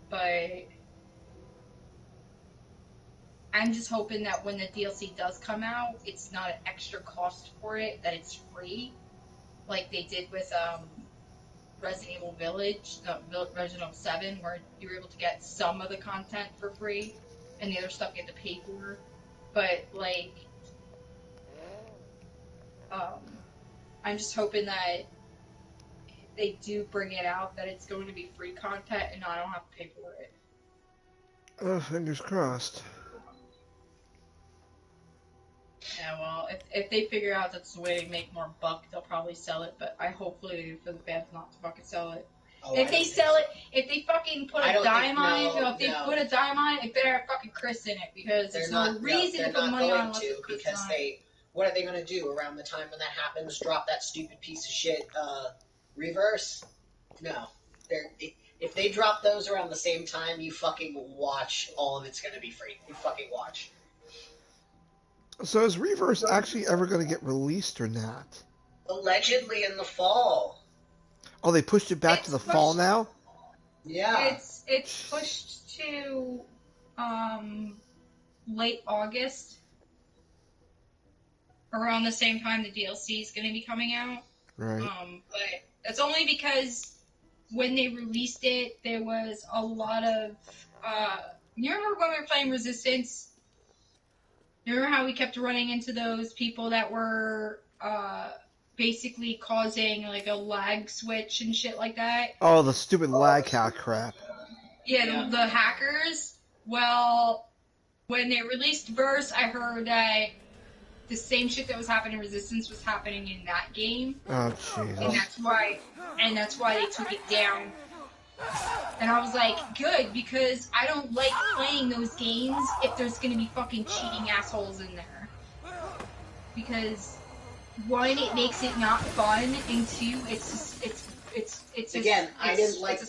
but I'm just hoping that when the DLC does come out, it's not an extra cost for it, that it's free, like they did with Resident Evil Village, Resident Evil 7, where you were able to get some of the content for free, and the other stuff you had to pay for. But like, um, I'm just hoping that they do bring it out, that it's going to be free content, and I don't have to pay for it. Oh, fingers crossed. Yeah, well, if they figure out that's the way to make more buck, they'll probably sell it. But I hopefully for the fans not to fucking sell it. Oh, If they sell it, if they fucking put a dime on it, if they put a dime on it, they better have fucking Chris in it, because there's no reason to put money on it because they. What are they going to do around the time when that happens? Drop that stupid piece of shit Reverse? No. If they drop those around the same time, you fucking watch. All of it's going to be free. You fucking watch. So is Reverse actually ever going to get released or not? Allegedly in the fall. Oh, they pushed it back to the fall now? Yeah. It's pushed to late August. Around the same time the DLC is going to be coming out. Right. But that's only because when they released it, there was a lot of you remember when we were playing Resistance? You remember how we kept running into those people that were basically causing like a lag switch and shit like that? Oh, the stupid lag hack crap. Yeah, the hackers. Well, when they released Verse, I heard that the same shit that was happening in Resistance was happening in that game. Oh, Jesus. And that's why they took it down. And I was like, good, because I don't like playing those games if there's gonna be fucking cheating assholes in there. Because one, it makes it not fun, and two, it's again, I didn't like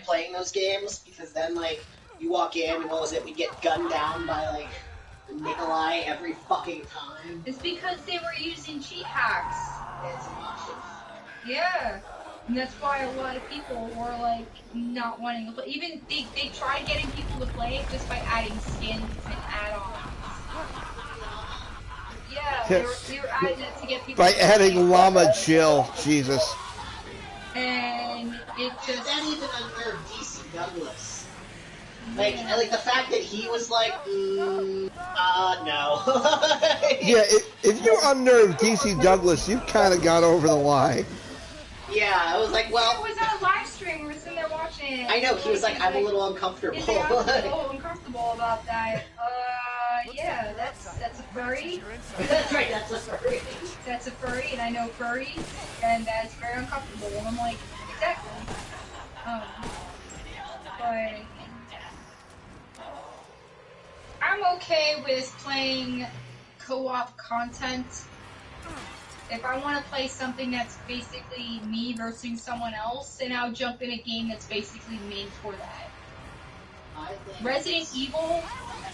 playing those games, because then like you walk in and what was it? We get gunned down by like Nikolai every fucking time. It's because they were using cheat hacks. Yeah. And that's why a lot of people were like not wanting to play. Even they tried getting people to play it just by adding skins and add-ons. Yeah, they were adding it to get people by to adding play. Llama Jill, Jesus. And it just that even under DC Douglas. Like the fact that he was like, no. Yeah, if you unnerve DC Douglas, you kind of got over the line. Yeah, I was like, well... It was on a live stream, we were sitting there watching it. I know, he was like, I'm a little uncomfortable. I was a little uncomfortable about that. Yeah, that's a furry. That's right, that's a furry. That's a furry, and I know furries, and that's very uncomfortable. And I'm like, exactly. But... I'm okay with playing co-op content. If I want to play something that's basically me versus someone else, then I'll jump in a game that's basically made for that. Resident Evil,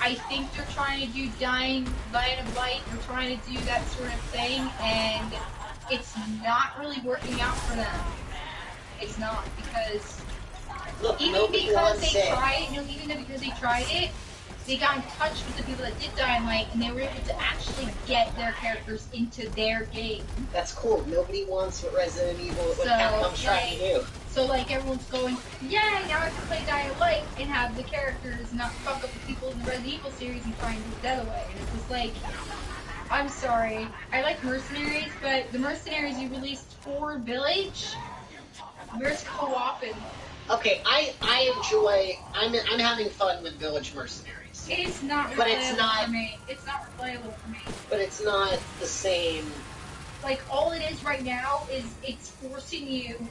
I think they're trying to do Dying of Light, they're trying to do that sort of thing, and it's not really working out for them. It's not, because even because they tried it, they got in touch with the people that did Dying Light, and they were able to actually get their characters into their game. That's cool. Nobody wants what Resident Evil, what Capcom's trying to do. So, like, everyone's going, yay, now I can play Dying Light and have the characters not fuck up the people in the Resident Evil series and try and do it the other way. And it's just like, I'm sorry. I like Mercenaries, but the Mercenaries you released for Village, where's co-oping? Okay, I enjoy, I'm having fun with Village Mercenaries. It's not replayable for me. It's not replayable for me. But it's not the same. Like, all it is right now is it's forcing you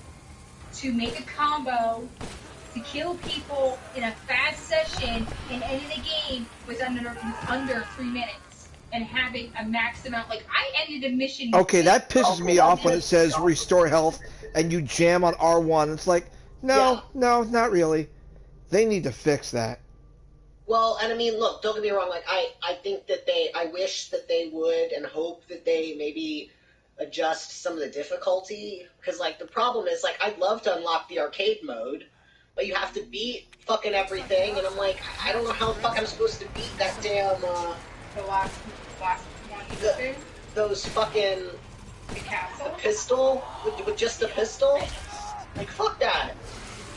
to make a combo to kill people in a fast session and end the game with under 3 minutes. And having a max amount. Like, I ended a mission... Okay, that pisses me off when it says restore health and you jam on R1. It's like, no, not really. They need to fix that. Well, and I mean, look, don't get me wrong, like, I think that I wish that they would and hope that they maybe adjust some of the difficulty, because, like, the problem is, like, I'd love to unlock the arcade mode, but you have to beat fucking everything, and I'm like, I don't know how the fuck I'm supposed to beat that damn, The last one you did? those fucking The castle? pistol, with just a pistol? Like, fuck that.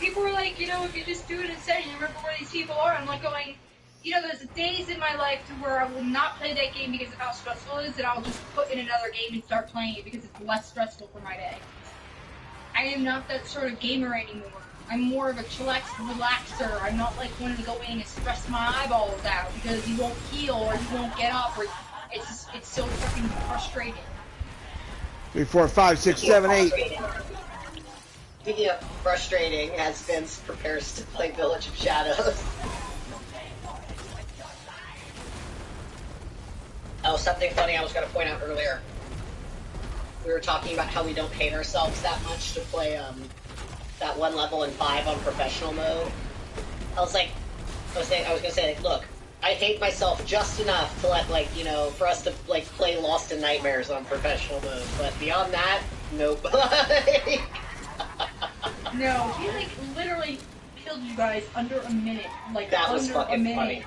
People were like, you know, if you just do it instead, you remember where these people are. I'm like going, you know, there's days in my life to where I will not play that game because of how stressful it is, and I'll just put in another game and start playing it because it's less stressful for my day. I am not that sort of gamer anymore. I'm more of a chillax relaxer. I'm not like wanting to go in and stress my eyeballs out because you won't heal or you won't get up or it's so fucking frustrating. 3, 4, 5, 6, 7, 8. Speaking of frustrating, as Vince prepares to play Village of Shadows. Oh, something funny I was going to point out earlier. We were talking about how we don't hate ourselves that much to play that one level in 5 on professional mode. I was going to say, like, look, I hate myself just enough to let, like, you know, for us to, like, play Lost in Nightmares on professional mode. But beyond that, nope. No, he, like, literally killed you guys under a minute. Like, that was under fucking a minute. funny.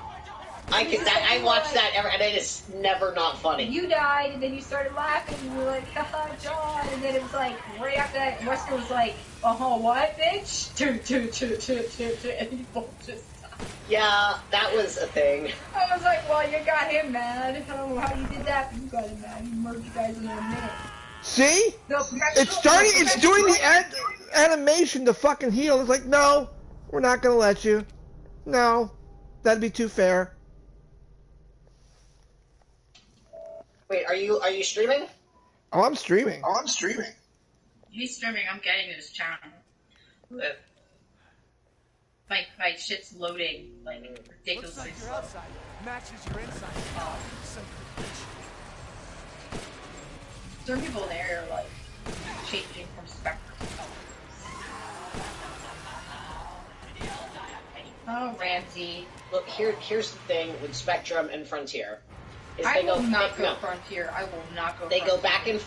I watched that and it is never not funny. You died, and then you started laughing, and you were like, haha, John, and then it was like, right after that, Wesker was like, what, bitch? And you both just died. Yeah, that was a thing. I was like, well, you got him mad. I don't know how you did that, but you got him mad. You murdered you guys in a minute. See? It's doing the animation to fucking heal. It's like, no, we're not gonna let you. No, that'd be too fair. Wait, are you streaming? Oh, I'm streaming. He's streaming, I'm getting his channel. My shit's loading, like, ridiculously slow. Outside matches your inside. Certain people there are, like, changing from Spectre. Oh, Ramsey. Look, here's the thing with Spectrum and Frontier. I will not go Frontier. I will not go They Frontier. go back and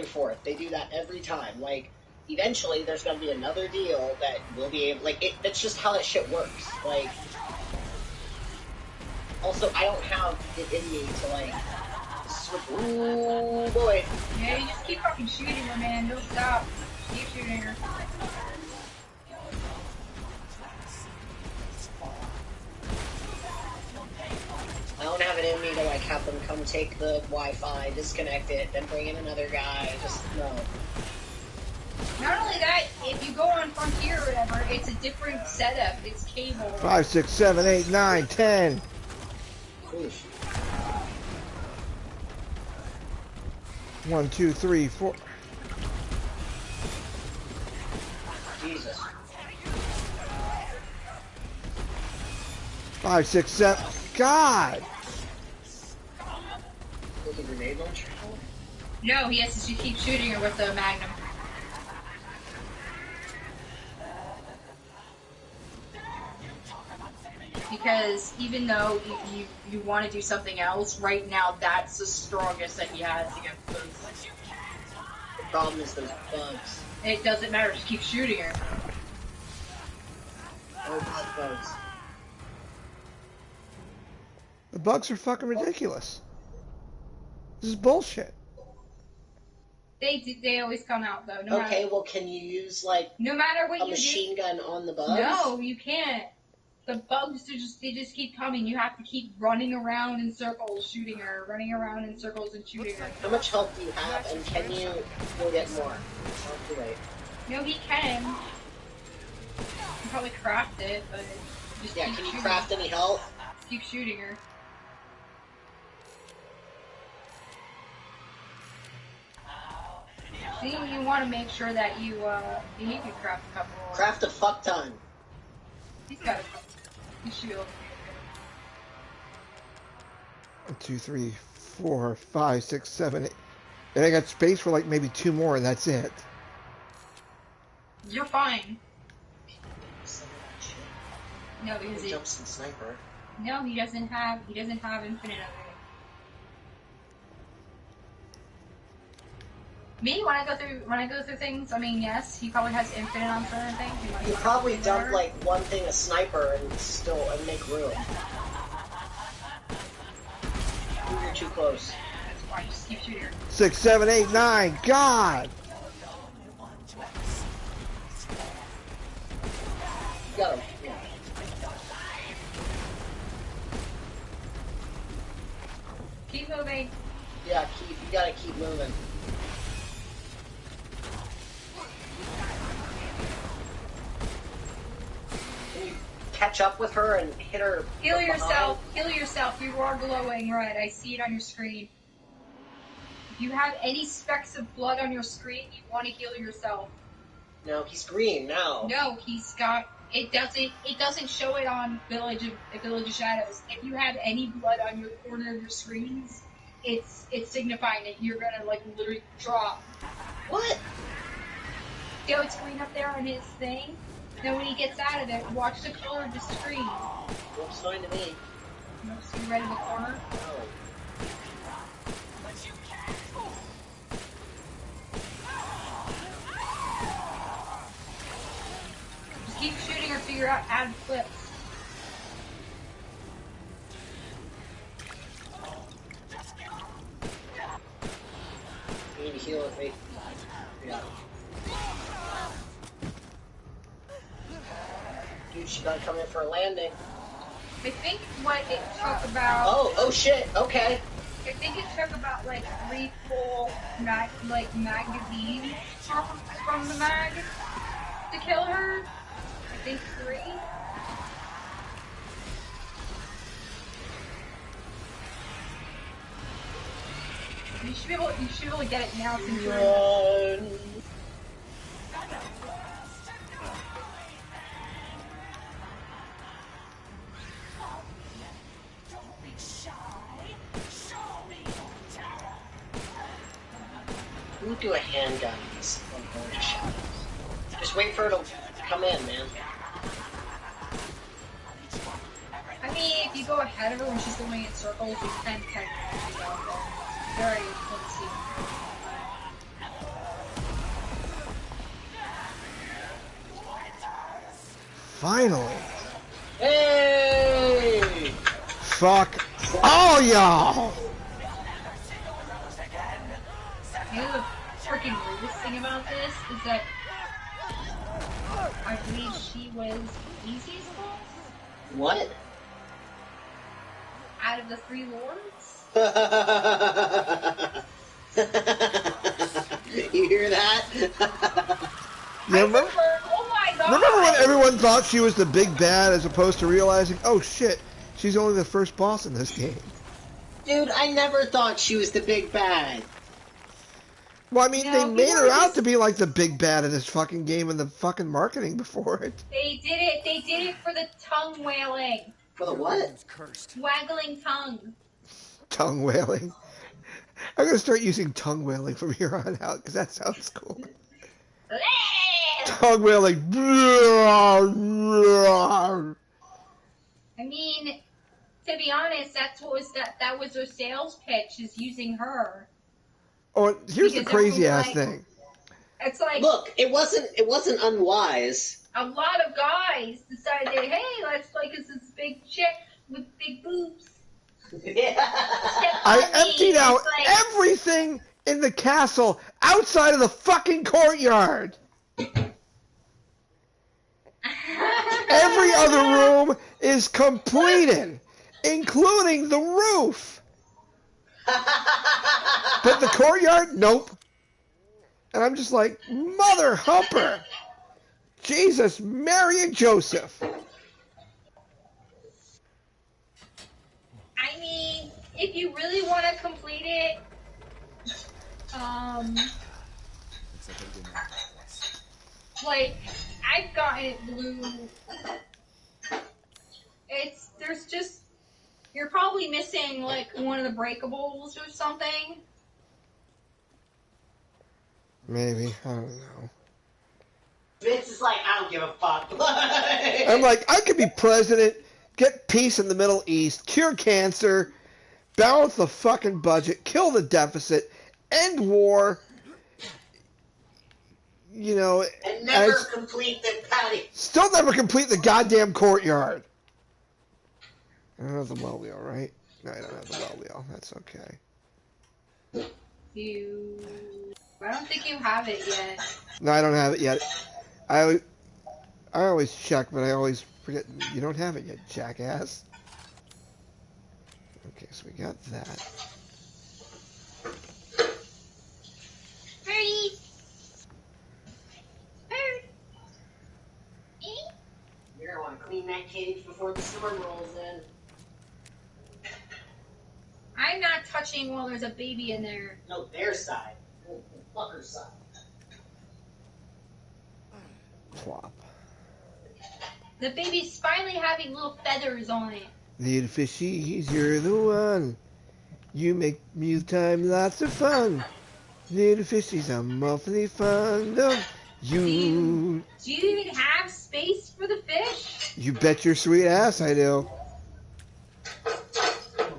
forth. They do that every time. Like, eventually there's going to be another deal that will be able... Like, that's just how that shit works. Like... Also, I don't have it in me to, like... Switch... Ooh, boy. Yeah, you just keep fucking shooting her, man. Don't stop. Keep shooting her. I don't have it in me to, like, have them come take the Wi-Fi, disconnect it, then bring in another guy. Just, no. Not only that, if you go on Frontier or whatever, it's a different setup. It's cable. 5, 6, 7, 8, 9, 10. Oof. 1, 2, 3, 4. Jesus. 5, 6, 7. God! With a grenade launcher? No, he has to keep shooting her with the Magnum. Because even though you want to do something else, right now that's the strongest that he has against those. The problem is those bugs. It doesn't matter, just keep shooting her. Oh, bugs. The bugs are fucking ridiculous. This is bullshit. They always come out though. No Okay, matter, well, can you use, like, no matter what a you machine gun on the do. bugs? No, you can't. The bugs they just keep coming. You have to keep running around in circles, shooting her, running around in circles and shooting her. How much health do you have, and can you go get more? Oh, wait. No, he can. You can probably craft it, but just Yeah, keep can you shooting. craft any health? Keep shooting her. See, you want to make sure that you can craft a couple. Craft a fuck ton. He's got a shield. 1, 2, 3, 4, 5, 6, 7, 8. And I got space for like maybe 2 more, and that's it. You're fine. No, because He jumps in sniper. no, he doesn't have infinite of it. Me, when I go through things, I mean, yes, he probably has infinite on certain things. You probably dump like one thing a sniper and make room. You're too close. That's why I just keep shooting her. 6, 7, 8, 9. God. Got him. Keep moving. Yeah, you gotta keep moving. Can you catch up with her and hit her? Heal from yourself. Heal yourself. You are glowing red. I see it on your screen. If you have any specks of blood on your screen, you want to heal yourself. No, he's green now. No, he's got. It doesn't show it on Village of Shadows. If you have any blood on your corner of your screens, it's signifying that you're gonna like literally drop. What? See how it's green up there on his thing? Then when he gets out of it, watch the color of the screen. Looks fine to me. You know, see right in the corner? No. Just keep shooting or figure out add clips. You need to heal with me. Yeah. Dude, she gotta come in for a landing. I think what it took about. Oh shit, okay. I think it took about like 3 full magazines from the mag to kill her. I think 3. You should be able to get it now since you're in. Run. We'll do a handgun in this one Village of Shadows. Just wait for it to come in, man. I mean, if you go ahead of her when she's going in circles, you can technically go out there. Very easy. Finally. Hey! Fuck all y'all. You know the freaking weirdest thing about this is that I believe she was easiest boss What? out of the 3 lords. You hear that? Yeah, remember, Oh my god! remember when everyone thought she was the big bad as opposed to realizing, oh shit, she's only the first boss in this game. Dude, I never thought she was the big bad. Well, I mean, No, they made her people out just- to be like the big bad in this fucking game and the fucking marketing before it. They did it for the tongue wailing. For the what? Everyone's cursed. Waggling tongue. Tongue wailing. I'm gonna start using tongue wailing from here on out because that sounds cool. Tongue wailing. I mean, to be honest, that was their sales pitch, is using her. Oh, here's the Because crazy everyone's ass like- thing. It's like Look, it wasn't unwise. a lot of guys decided, hey, let's play because it's a big chick with big boobs. I emptied out everything in the castle outside of the fucking courtyard. Every other room is completed, including the roof. But the courtyard, nope. And I'm just like, Mother Humper. Jesus, Mary and Joseph. I mean, if you really want to complete it, like, I've gotten it blue. There's just, you're probably missing, like, one of the breakables or something. Maybe, I don't know. Vince is like, I don't give a fuck. I'm like, I could be president, get peace in the Middle East, cure cancer, balance the fucking budget, kill the deficit, end war, you know, And never complete the patty. still never complete the goddamn courtyard. I don't have the well wheel, right? No, I don't have the well wheel. That's okay. I don't think you have it yet. No, I don't have it yet. I always check, but I always forget. You don't have it yet, jackass. Okay, so we got that. Birdie! Bird! You're gonna want to clean that cage before the storm rolls in. I'm not touching while there's a baby in there. No, their side. Fucker's side. Plop. The baby's finally having little feathers on it. Little fishies, you're the one. You make meal time lots of fun. Little fishies, I'm awfully fond of you. Do you even have space for the fish? You bet your sweet ass I do.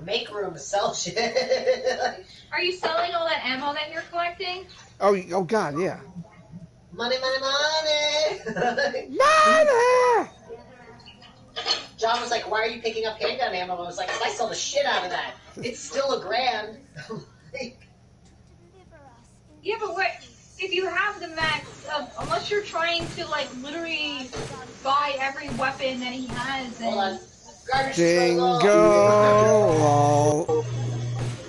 Make room to sell shit. Are you selling all that ammo that you're collecting? Oh God, yeah. Money, money, money. Money! John was like, why are you picking up handgun ammo? I was like, 'cause I sell the shit out of that. It's still $1,000. Yeah, but what if you have the max of, unless you're trying to like literally buy every weapon that he has and Hold on. Garbage Jingle disposal.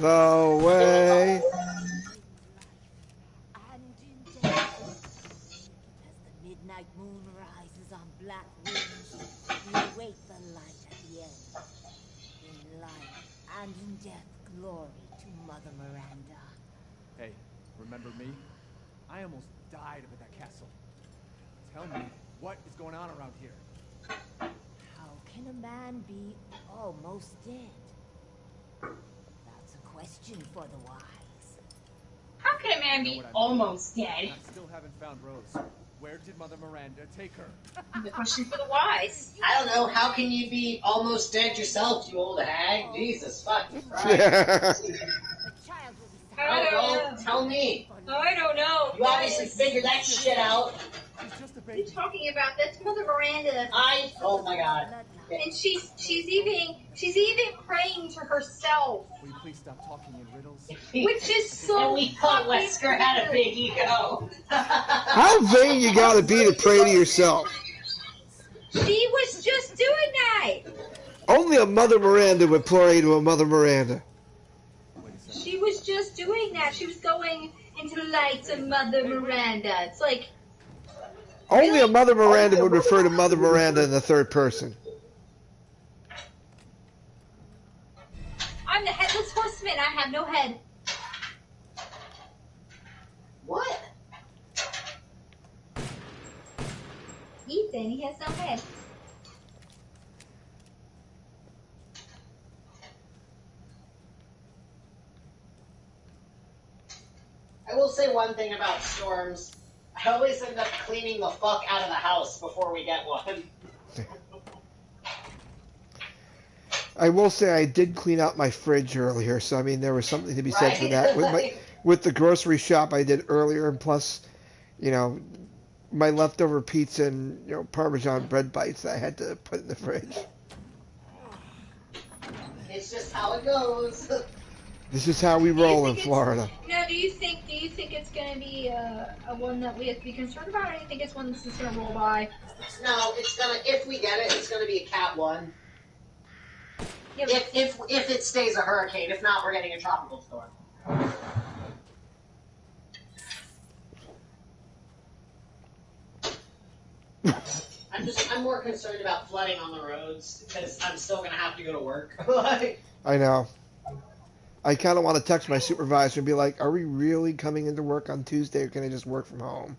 all the way. And in death, as the midnight moon rises on black wings, we await the light at the end. In life and in death, glory to Mother Miranda. Hey, remember me? I almost died up at that castle. Tell me, what is going on around here? How can a man be almost dead? That's a question for the wise. how can a man be almost dead? I still haven't found Rose. Where did Mother Miranda take her? The question for the wise. I don't know. How can you be almost dead yourself, you old hag? Jesus fucking Christ. The child will be Oh, well, tell me. Oh, I don't know. You obviously figured that shit out. She's just a What are you baby. talking about? That's Mother Miranda. Oh my god. And she's even praying to herself, Will you please stop talking in riddles? which is so. And we thought fucking Wesker had a stupid. big ego. How vain you gotta be to pray to yourself? She was just doing that. Only a Mother Miranda would pray to a Mother Miranda. Wait a second. She was just doing that. She was going into the light of Mother Miranda. It's like, Only a Mother Miranda would refer to Mother Miranda in the third person. I'm the headless horseman. I have no head. What? Ethan, he has no head. I will say one thing about storms. I always end up cleaning the fuck out of the house before we get one. I will say I did clean out my fridge earlier, so I mean there was something to be said for that. With the grocery shop I did earlier, and plus, you know, my leftover pizza and Parmesan bread bites that I had to put in the fridge. It's just how it goes. This is how we roll in Florida. Now, do you think it's going to be a one that we have to be concerned about, or do you think it's one that's just going to roll by? No, it's gonna. If we get it, it's gonna be a Cat 1. Yeah, but If it stays a hurricane. If not, we're getting a tropical storm. I'm more concerned about flooding on the roads because I'm still gonna have to go to work. I know. I kind of want to text my supervisor and be like, "Are we really coming into work on Tuesday, or can I just work from home?"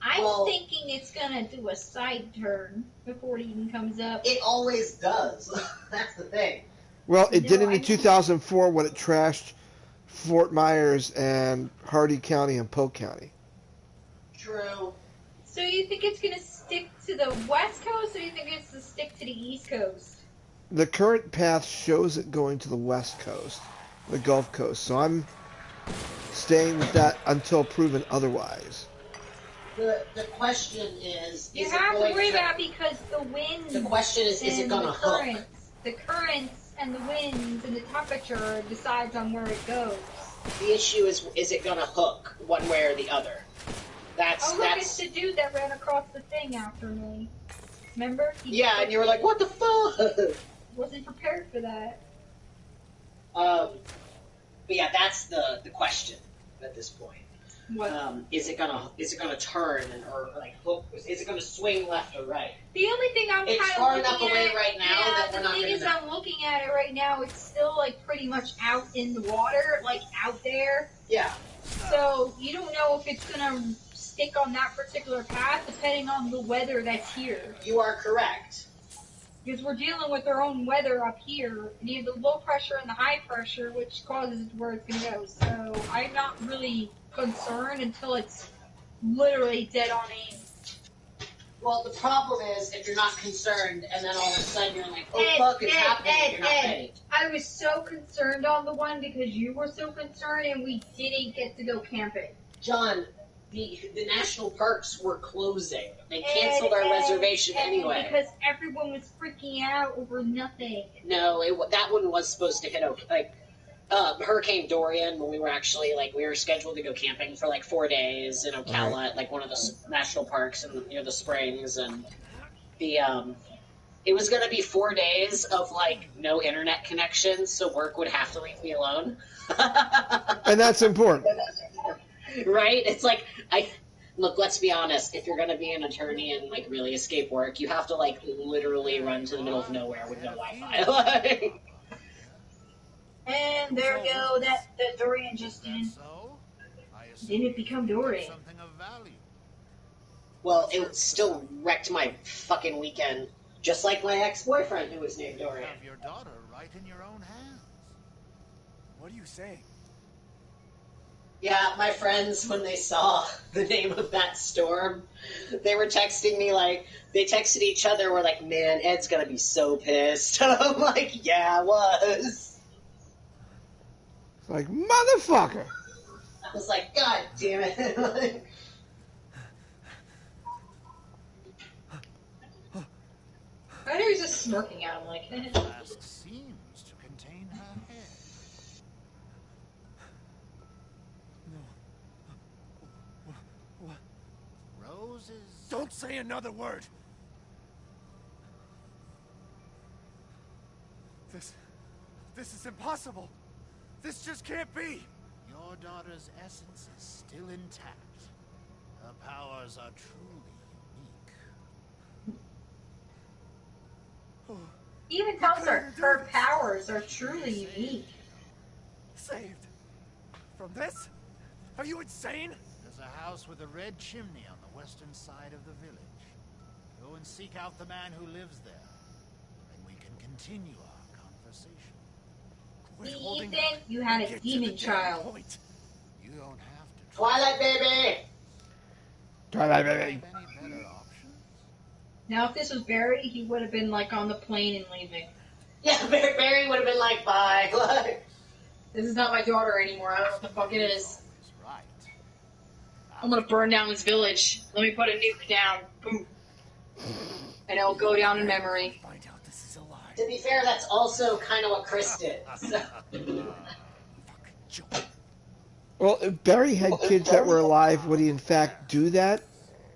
I'm thinking it's going to do a side turn before it even comes up. It always does. That's the thing. Well, it did No, in 2004 when it trashed Fort Myers and Hardy County and Polk County. True. So you think it's going to stick to the West Coast, or you think it's to stick to the East Coast? The current path shows it going to the West Coast, the Gulf Coast. So I'm staying with that until proven otherwise. The question is You it have to going worry about because the winds. The question is it and gonna the hook? currents and the winds and the temperature decides on where it goes. The issue is it gonna hook one way or the other? Oh, look, it's the dude that ran across the thing after me. Remember? Yeah, and you were like, what the fuck? Wasn't prepared for that. But yeah, that's the question at this point. What? Is it gonna turn or like hook? Is it gonna swing left or right? The only thing I'm It's kind of far looking enough away at, right now yeah, that we're the not thing gonna is, know. I'm looking at it right now. It's still like pretty much out in the water, like out there. Yeah. So you don't know if it's gonna stick on that particular path, depending on the weather that's here. You are correct. Because we're dealing with our own weather up here, and you have the low pressure and the high pressure, which causes where it's gonna go. So I'm not really concerned until it's literally dead on aim. Well, the problem is if you're not concerned, and then all of a sudden you're like, oh Ed, fuck, it's Ed, happening. Ed, You're not Ed. ready. I was so concerned on the one because you were so concerned, and we didn't get to go camping. John, the national parks were closing. They canceled our reservation anyway. Because everyone was freaking out over nothing. No, that one was supposed to hit Hurricane Dorian when we were actually we were scheduled to go camping for 4 days in Ocala at one of the national parks near the springs, and it was going to be 4 days of no internet connection, so work would have to leave me alone. And that's important. Right? It's look, let's be honest, if you're going to be an attorney and really escape work, you have to literally run to the middle of nowhere with no Wi-Fi. And there we go, that Dorian just didn't become Dorian. Well, it still wrecked my fucking weekend, just like my ex-boyfriend who was named Dorian. Have your daughter right in your own hands. What are you saying? Yeah, my friends, when they saw the name of that storm, they were texting me they texted each other, were like, man, Ed's gonna be so pissed. And I'm like, yeah, I was. Like, motherfucker! I was like, God damn it. I know he's just smirking at him Flask seems to contain her head. What? Roses. Don't say another word! This is impossible! This just can't be! Your daughter's essence is still intact. Her powers are truly unique. He even tells her powers are truly unique. Saved? From this? Are you insane? There's a house with a red chimney on the western side of the village. Go and seek out the man who lives there, and we can continue our conversation. Quit See, holding Ethan, out. you had a Get to demon the damn child. point. You don't have to. Twilight baby! Twilight Do you baby. have any better options? Now, if this was Barry, he would have been on the plane and leaving. Yeah, Barry would have been like, bye. This is not my daughter anymore. I don't know what the fuck it is. Always right. I'm gonna burn down this village. Let me put a nuke down. Boom. And it'll go down in memory. Find out this is a lie. To be fair, that's also kind of what Chris did. So. Fucking joke. Well, if Barry had kids that were alive, would he in fact do that?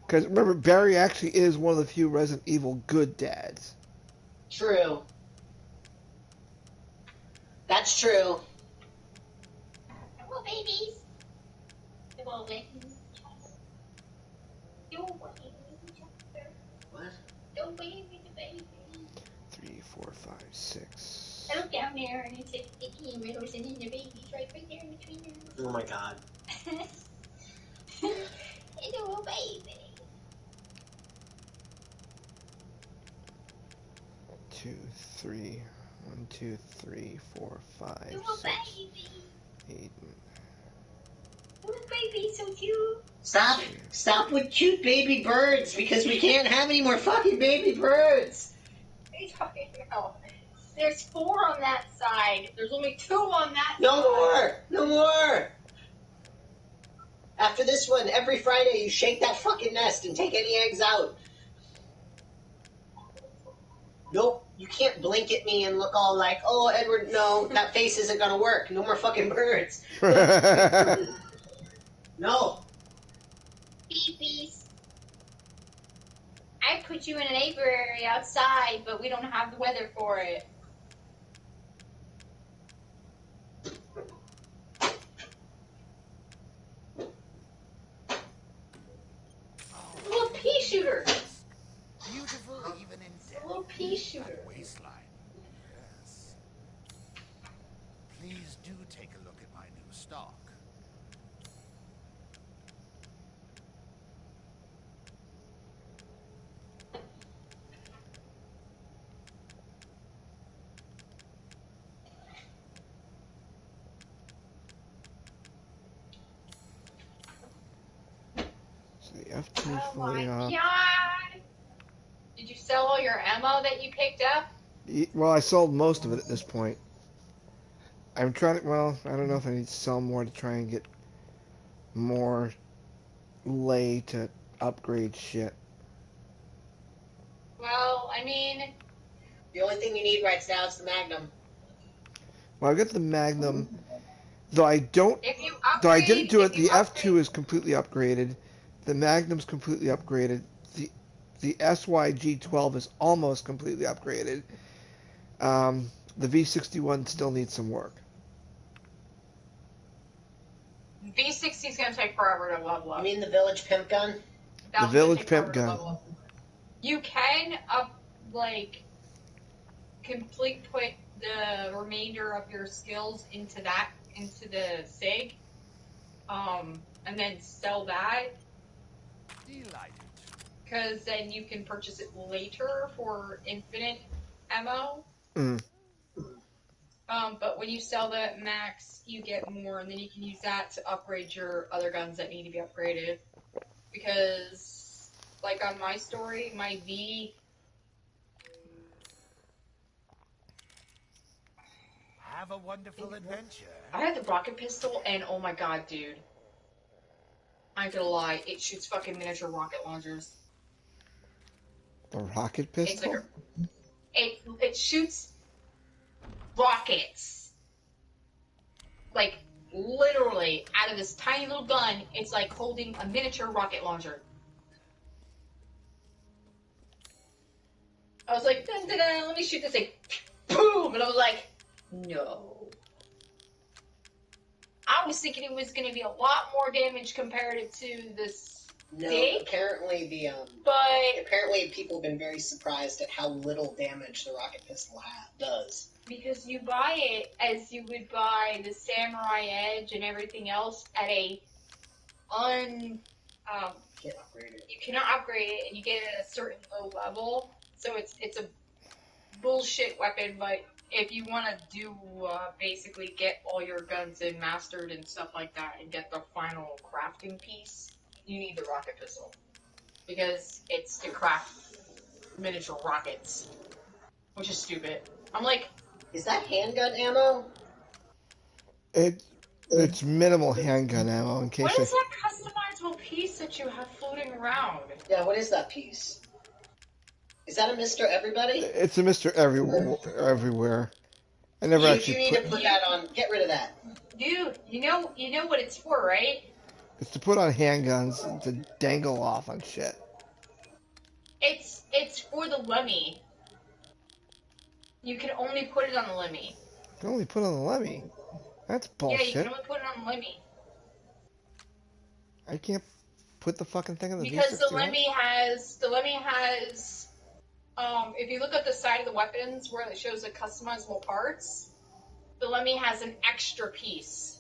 Because remember, Barry actually is one of the few Resident Evil good dads. True. That's true. Hello, babies. Hello, babies. Don't wait with each other. What? Don't wait with the baby. 3, 4, 5, 6. I look down there and it's a sticky and riddles and then the baby's right there in between them. Oh my god. Hello, baby. 2, 3. 1, 2, 3, 4, 5, Hello, 6, baby. 8. Hello, baby, so cute. Stop with cute baby birds, because we can't have any more fucking baby birds. What are you talking about? There's 4 on that side. There's only 2 on that No side. more. No more. After this one, every Friday you shake that fucking nest and take any eggs out. Nope, you can't blink at me and look all like, oh, Edward, no, that face isn't gonna work. No more fucking birds. No. Beepies. I put you in an apiary outside, but we don't have the weather for it. A little pea shooter. Beautiful even in death. A little pea shooter. That waistline. Yes. Please do take a look at my new stock. So the F2 is Oh my fully up. god! Did you sell all your ammo that you picked up? Well, I sold most of it at this point. I'm trying to, well, I don't know if I need to sell more to try and get more lay to upgrade shit. Well, I mean, The only thing you need right now is the Magnum. Well, I got the Magnum, though I don't, if you though I upgrade, didn't do it, if you the F2 is completely upgraded, the Magnum's completely upgraded, the SYG12 is almost completely upgraded. The V61 still needs some work. V60 is gonna take forever to level up. You mean the Village Pimp Gun? That's The Village gonna take forever Pimp to Gun. level up. You can complete put the remainder of your skills into the SIG, and then sell that, Delighted. because then you can purchase it later for infinite ammo. Mm. But when you sell the max, you get more, and then you can use that to upgrade your other guns that need to be upgraded. Because, like on my story, my V, Have a wonderful adventure. I had the rocket pistol, and oh my god, dude. I ain't gonna lie, it shoots fucking miniature rocket launchers. The rocket It's pistol? like it shoots rockets. Like, literally, out of this tiny little gun, it's like holding a miniature rocket launcher. I was like, dun, dun, dun, let me shoot this thing. Boom! And I was like, no. I was thinking it was going to be a lot more damage compared to this No, Dig? apparently but apparently people have been very surprised at how little damage the rocket pistol does. because you buy it as you would buy the Samurai Edge and everything else at a Can't upgrade it. you cannot upgrade it, and you get it at a certain low level. So it's a bullshit weapon. But if you want to do basically get all your guns in mastered and stuff like that, and get the final crafting piece, you need the rocket pistol because it's to craft miniature rockets, which is stupid. I'm like, Is that handgun ammo? It's minimal handgun ammo in case what is I, that customizable piece that you have floating around? Yeah, what is that piece? Is that a Mr. Everybody? it's a Mr. Everywhere. I never You actually need to put that on. Get rid of that. Dude, you know what it's for, right? It's to put on handguns and to dangle off on shit. It's for the Lemmy. You can only put it on the Lemmy. You can only put on the Lemmy. That's Yeah, you bullshit. can only put it on the Lemmy. I can't put the fucking thing on the Because the V61? Lemmy has, if you look at the side of the weapons where it shows the customizable parts, the Lemmy has an extra piece.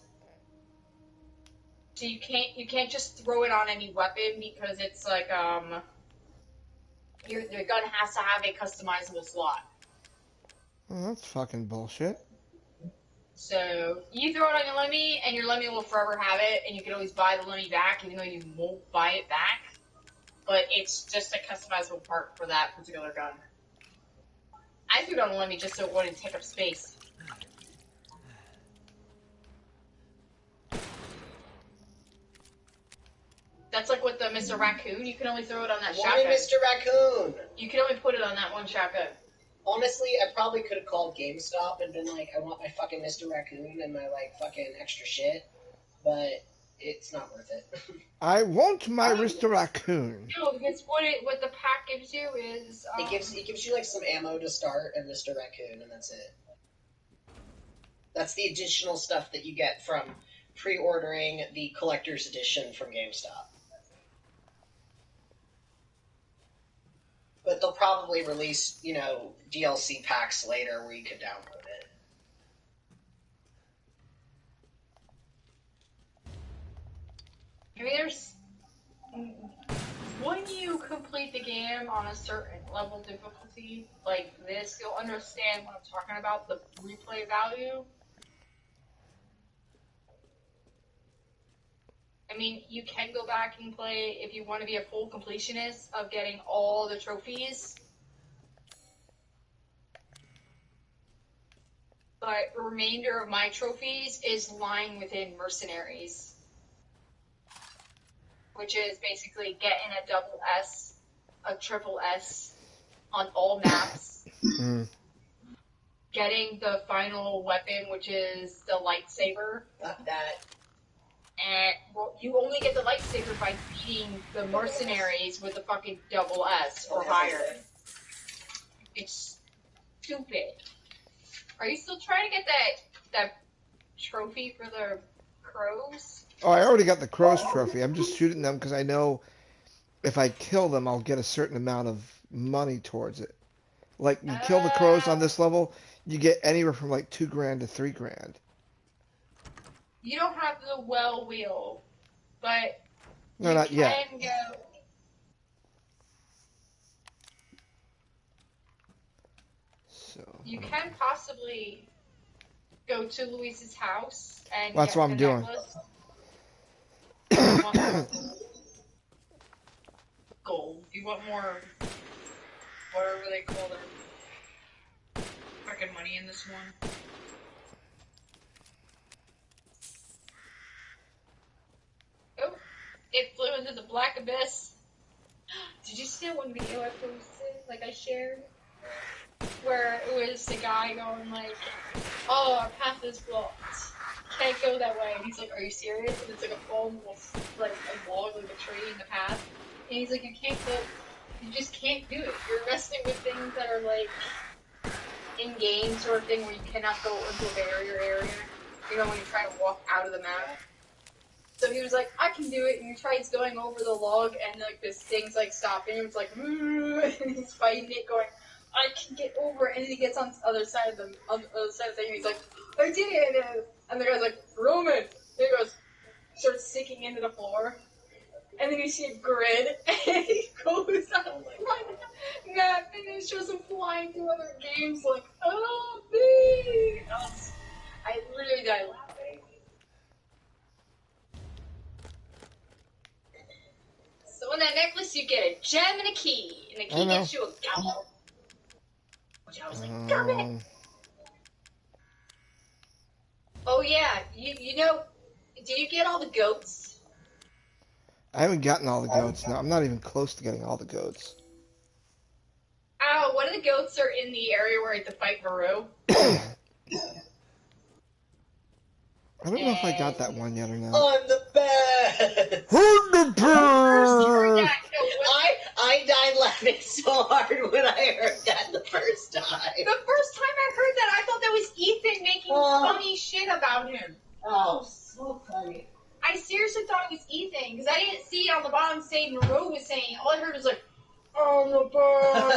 So you can't just throw it on any weapon because it's like, your gun has to have a customizable slot. Oh, that's fucking bullshit. So you throw it on your Lemmy, and your Lemmy will forever have it, and you can always buy the Lemmy back, even though you won't buy it back. But it's just a customizable part for that particular gun. I threw it on the Lemmy just so it wouldn't take up space. That's like with the Mr. Raccoon. You can only throw it on that Why shotgun. Mr. Raccoon? You can only put it on that one shotgun. Honestly, I probably could have called GameStop and been like, I want my fucking Mr. Raccoon and my, like, fucking extra shit. But it's not worth it. I want my Mr. Raccoon. No, because what the pack gives you is... It gives you, like, some ammo to start and Mr. Raccoon, and that's it. That's the additional stuff that you get from pre-ordering the collector's edition from GameStop. But they'll probably release, you know, DLC packs later where you can download it. I mean, when you complete the game on a certain level of difficulty, like this, you'll understand what I'm talking about, the replay value. I mean, you can go back and play if you want to be a full completionist of getting all the trophies. But the remainder of my trophies is lying within Mercenaries, which is basically getting a double S, a triple S on all maps, getting the final weapon, which is the lightsaber. Not that. And well, you only get the lightsaber by beating the Mercenaries with a fucking double S or higher. It's stupid. Are you still trying to get that trophy for the crows? Oh, I already got the crows trophy. I'm just shooting them because I know if I kill them, I'll get a certain amount of money towards it. Like, you kill the crows on this level, you get anywhere from like $2,000 to $3,000. You don't have the well wheel, but No, you not can yet. go. So You can possibly go to Luis's house and That's get what I'm the doing. necklace. You want more gold. You want more, whatever they call their fucking money in this one. Oh, it flew into the black abyss. Did you see that one video I posted, like I shared? Where it was the guy going like, oh, our path is blocked. Can't go that way. And he's like, are you serious? And it's like a foam, like a log, like a tree in the path. And he's like, you can't go, you just can't do it. You're messing with things that are like in-game sort of thing where you cannot go into a barrier area. You know, when you try to walk out of the map. So he was like, I can do it, and he tries going over the log, and like this thing's like stopping him. It's like, and he's fighting it, going, I can get over it. And then he gets on the other side of the thing, and he's like, I did it. And the guy's like, Roman. And he goes, starts sinking into the floor. And then you see a grid, and he goes on map, and it shows him flying through other games, like, oh, me. I literally died laughing. So in that necklace, you get a gem and a key, and the key gets you a gout. Which I was like, damn it! Oh yeah, you know, did you get all the goats? I haven't gotten all the goats. No, I'm not even close to getting all the goats. Oh, one of the goats are in the area where I had to fight Maru. I don't know if I got that one yet or not. I'm the best! I'm the best! I died laughing so hard when I heard that the first time. The first time I heard that, I thought that was Ethan making funny shit about him. Oh, so funny. I seriously thought it was Ethan, because I didn't see it on the bottom saying Maru was saying. All I heard was like, oh, the bird.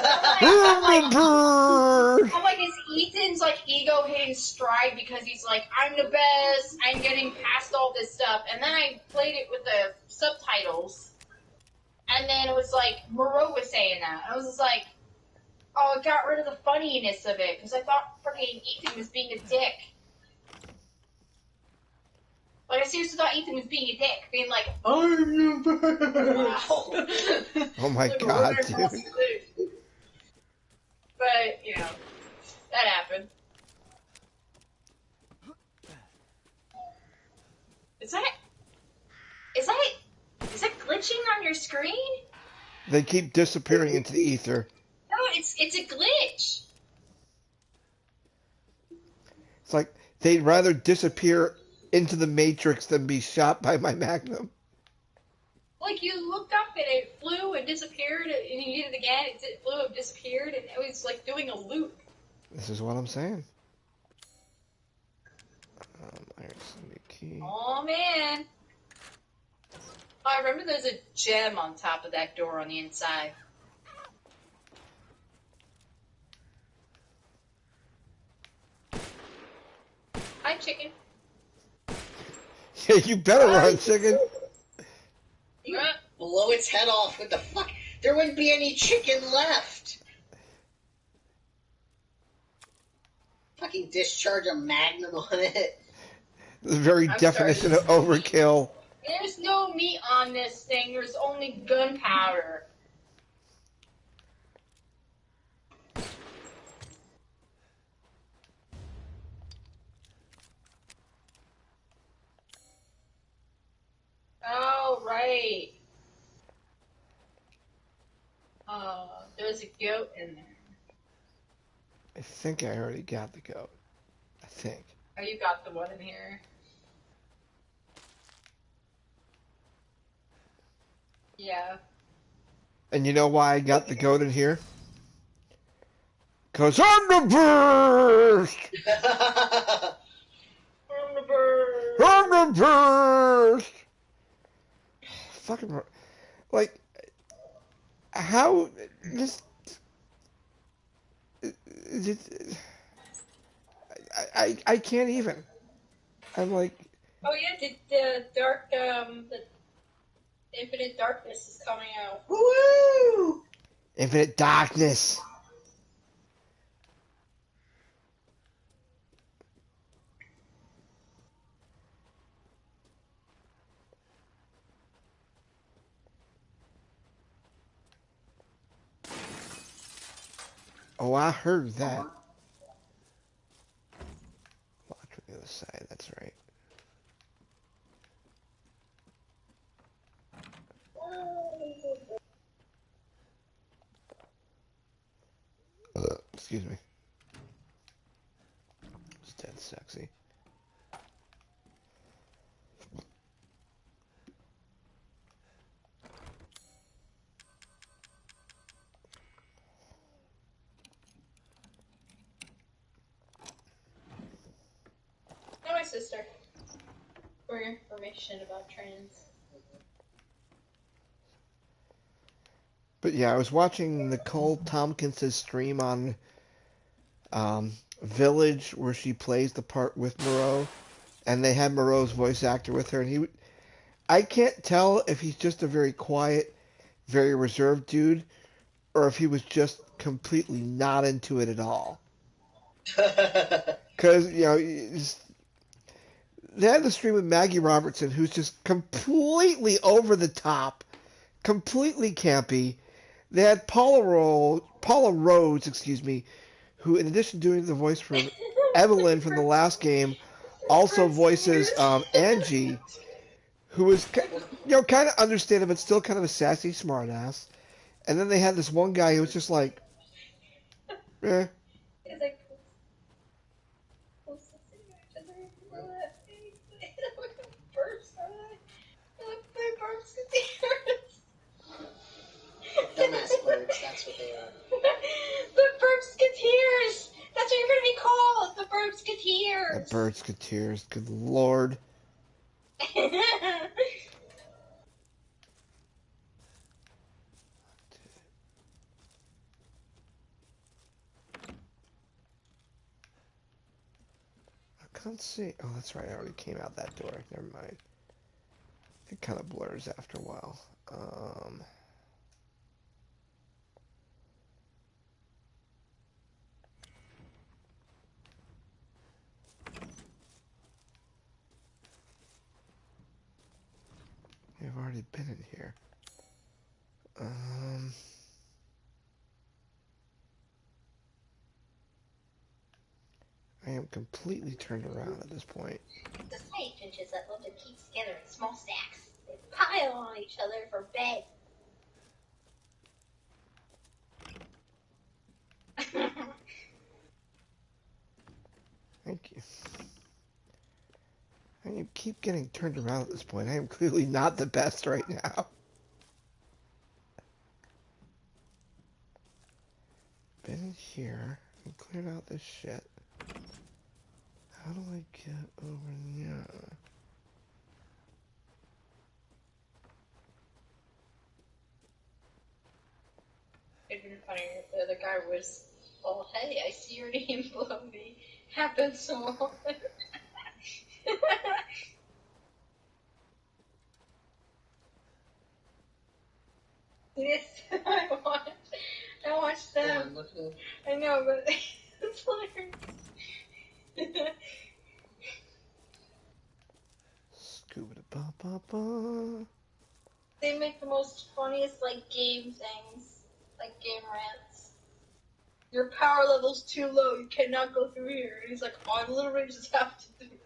I'm like, is Ethan's like ego hitting stride because he's like, I'm the best, I'm getting past all this stuff. And then I played it with the subtitles, and then it was like, Maru was saying that. I was just like, oh, it got rid of the funniness of it, because I thought freaking Ethan was being a dick. Like, I seriously thought Ethan was being a dick, being like, I'm the best. Oh my god, dude. But, you know, that happened. Is that glitching? your screen? They keep disappearing into the ether. No, it's a glitch. It's like they'd rather disappear into the Matrix than be shot by my Magnum. Like, you looked up and it flew and disappeared, and you did it again, it flew and disappeared, and it was like doing a loop. This is what I'm saying. There's the key. Oh, man. I remember there's a gem on top of that door on the inside. Hi, chicken. Yeah, you better run, chicken. You blow its head off. What the fuck? There wouldn't be any chicken left. Fucking discharge a magnum on it. The very definition of overkill. There's no meat on this thing. There's only gunpowder. Oh, right. There's a goat in there. I think I already got the goat. I think. Oh, you got the one in here. Yeah. And you know why I got the goat in here? Because I'm the first! I'm the bird. I'm the first! Fucking... Like... How... Just... I can't even. I'm like... Oh yeah, the dark, the Infinite Darkness is coming out. Woo! Infinite Darkness. Oh, I heard that. Locked from the other side, that's right. Excuse me. It's dead sexy. Hi, my sister. For your information about trans. But yeah, I was watching Nicole Tompkins' stream on Village, where she plays the part with Moreau, and they had Moreau's voice actor with her, and I can't tell if he's just a very quiet, very reserved dude, or if he was just completely not into it at all. Because, you know, they had the stream with Maggie Robertson, who's just completely over the top, completely campy. They had Paula Rhodes, who, in addition to doing the voice for Evelyn from the last game, also voices Angie, who was, kind of understandable, but still kind of a sassy smartass. And then they had this one guy who was just like, eh. It's like, Dumbass birds, that's what they are. The Burpsketeers! That's what you're gonna be called! The Burpsketeers! The Burpsketeers, good lord. I can't see. Oh, that's right. I already came out that door. Never mind. It kind of blurs after a while. I've already been in here. I am completely turned around at this point. The sage finches that love to keep together in small stacks. They pile on each other for bed, Thank you. I keep getting turned around at this point. I am clearly not the best right now. Been in here and cleared out this shit. How do I get over here? It'd been funny if the other guy was, oh, hey, I see your name below me. Happens so often. Yes, I watched them. I know, but it's hilarious. Scuba da ba ba ba. They make the most funniest, like, game things. Like, game rants. Your power level's too low, you cannot go through here. And he's like, oh, I literally just have to do it.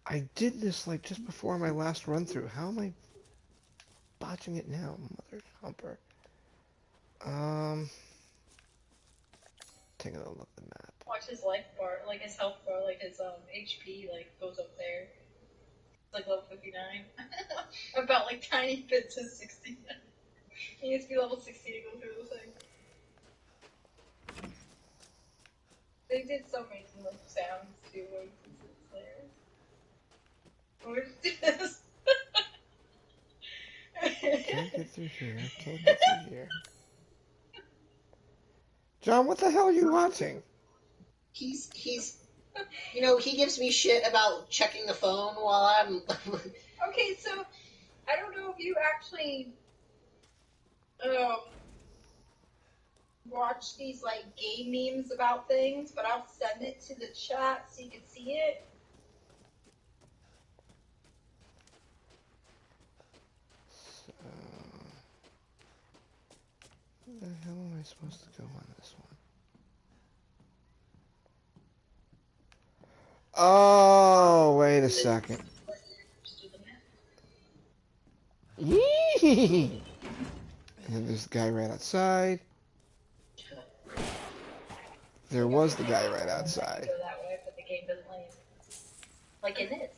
I did this like just before my last run through. How am I botching it now, mother humper? Taking a look at the map. Watch his life bar, like his health bar, like his HP, like goes up there. It's like level 59. About like tiny bits of 60. He needs to be level 60 to go through the thing. They did so many like sounds too. What is this? Can't get through here. Can't get through here. John, what the hell are you watching? He's you know, he gives me shit about checking the phone while I'm Okay, so I don't know if you actually watch these like game memes about things, but I'll send it to the chat so you can see it. Where the hell am I supposed to go on this one? Oh, wait a second. Yee! And there's the guy right outside. There was the guy right outside. Go that way, but the game doesn't let you. Like in this.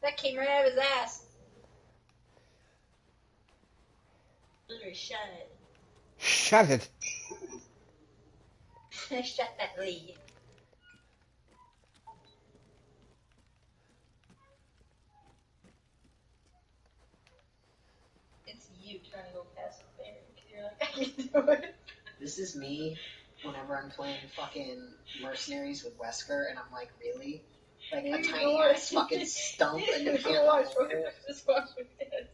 That came right out of his ass. Literally shut it. Shut it. Shut that lead. It's you trying to go past the bear because you're like, I can do it. This is me whenever I'm playing fucking Mercenaries with Wesker, and I'm like, really? Like a tiny ass fucking stump, and you can't watch run over it? Just watch with this.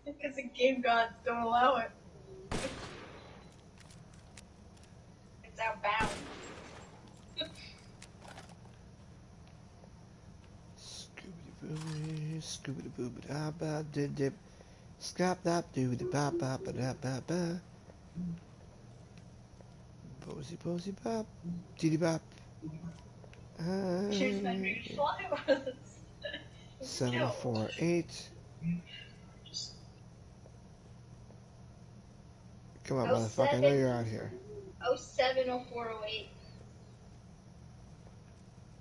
Because the game gods don't allow it. It's outbound. Scooby boo da ba did dip. Scrap that do the ba ba ba da ba ba. Posy posy bop. Diddy bop. Here's my new fly. 748. Come on, motherfucker. I know you're out here. 070408.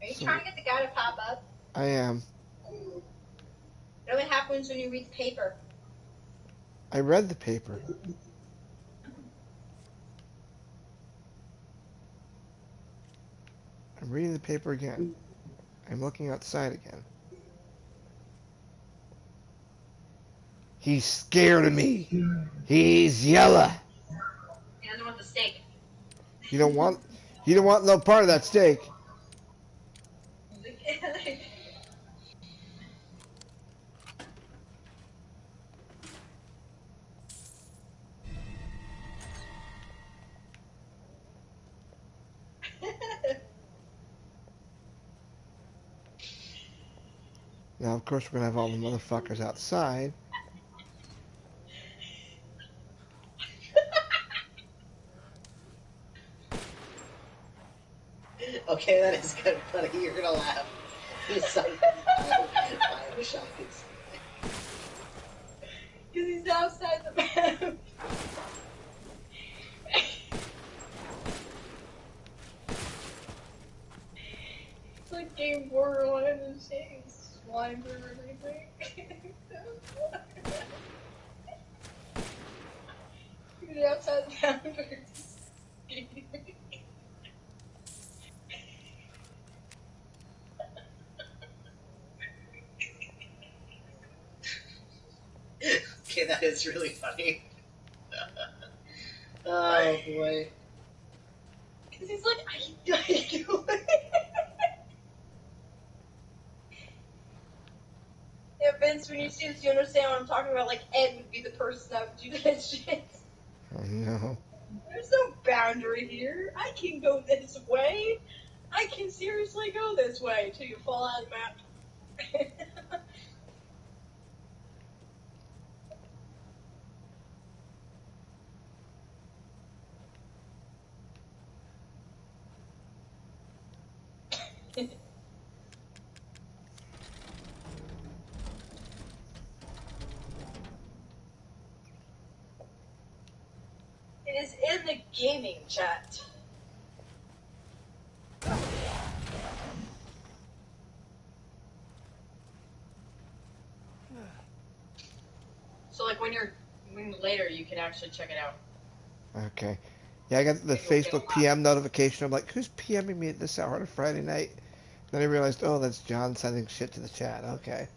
Are you trying to get the guy to pop up? I am. It only happens when you read the paper. I read the paper. I'm reading the paper again. I'm looking outside again. He's scared of me. He's yellow. He doesn't want the steak. You don't want no part of that steak. Now, of course, we're going to have all the motherfuckers outside. Okay, that is good, buddy. You're gonna laugh. He's so Bioshock is. he's outside the map. It's like Game Borderline and shit. He's flying through everything. He's outside the boundaries. Okay, that is really funny. Oh boy. Because he's like, I do it. Yeah, Vince, when you see this, you understand what I'm talking about. Like, Ed would be the person that would do that shit. I know. There's no boundary here. I can go this way. I can seriously go this way until you fall out of the map. It is in the gaming chat. So, like, when later, you can actually check it out. Okay. Yeah, I got the Facebook PM notification. I'm like, who's PMing me at this hour on a Friday night? Then I realized, oh, that's John sending shit to the chat. Okay.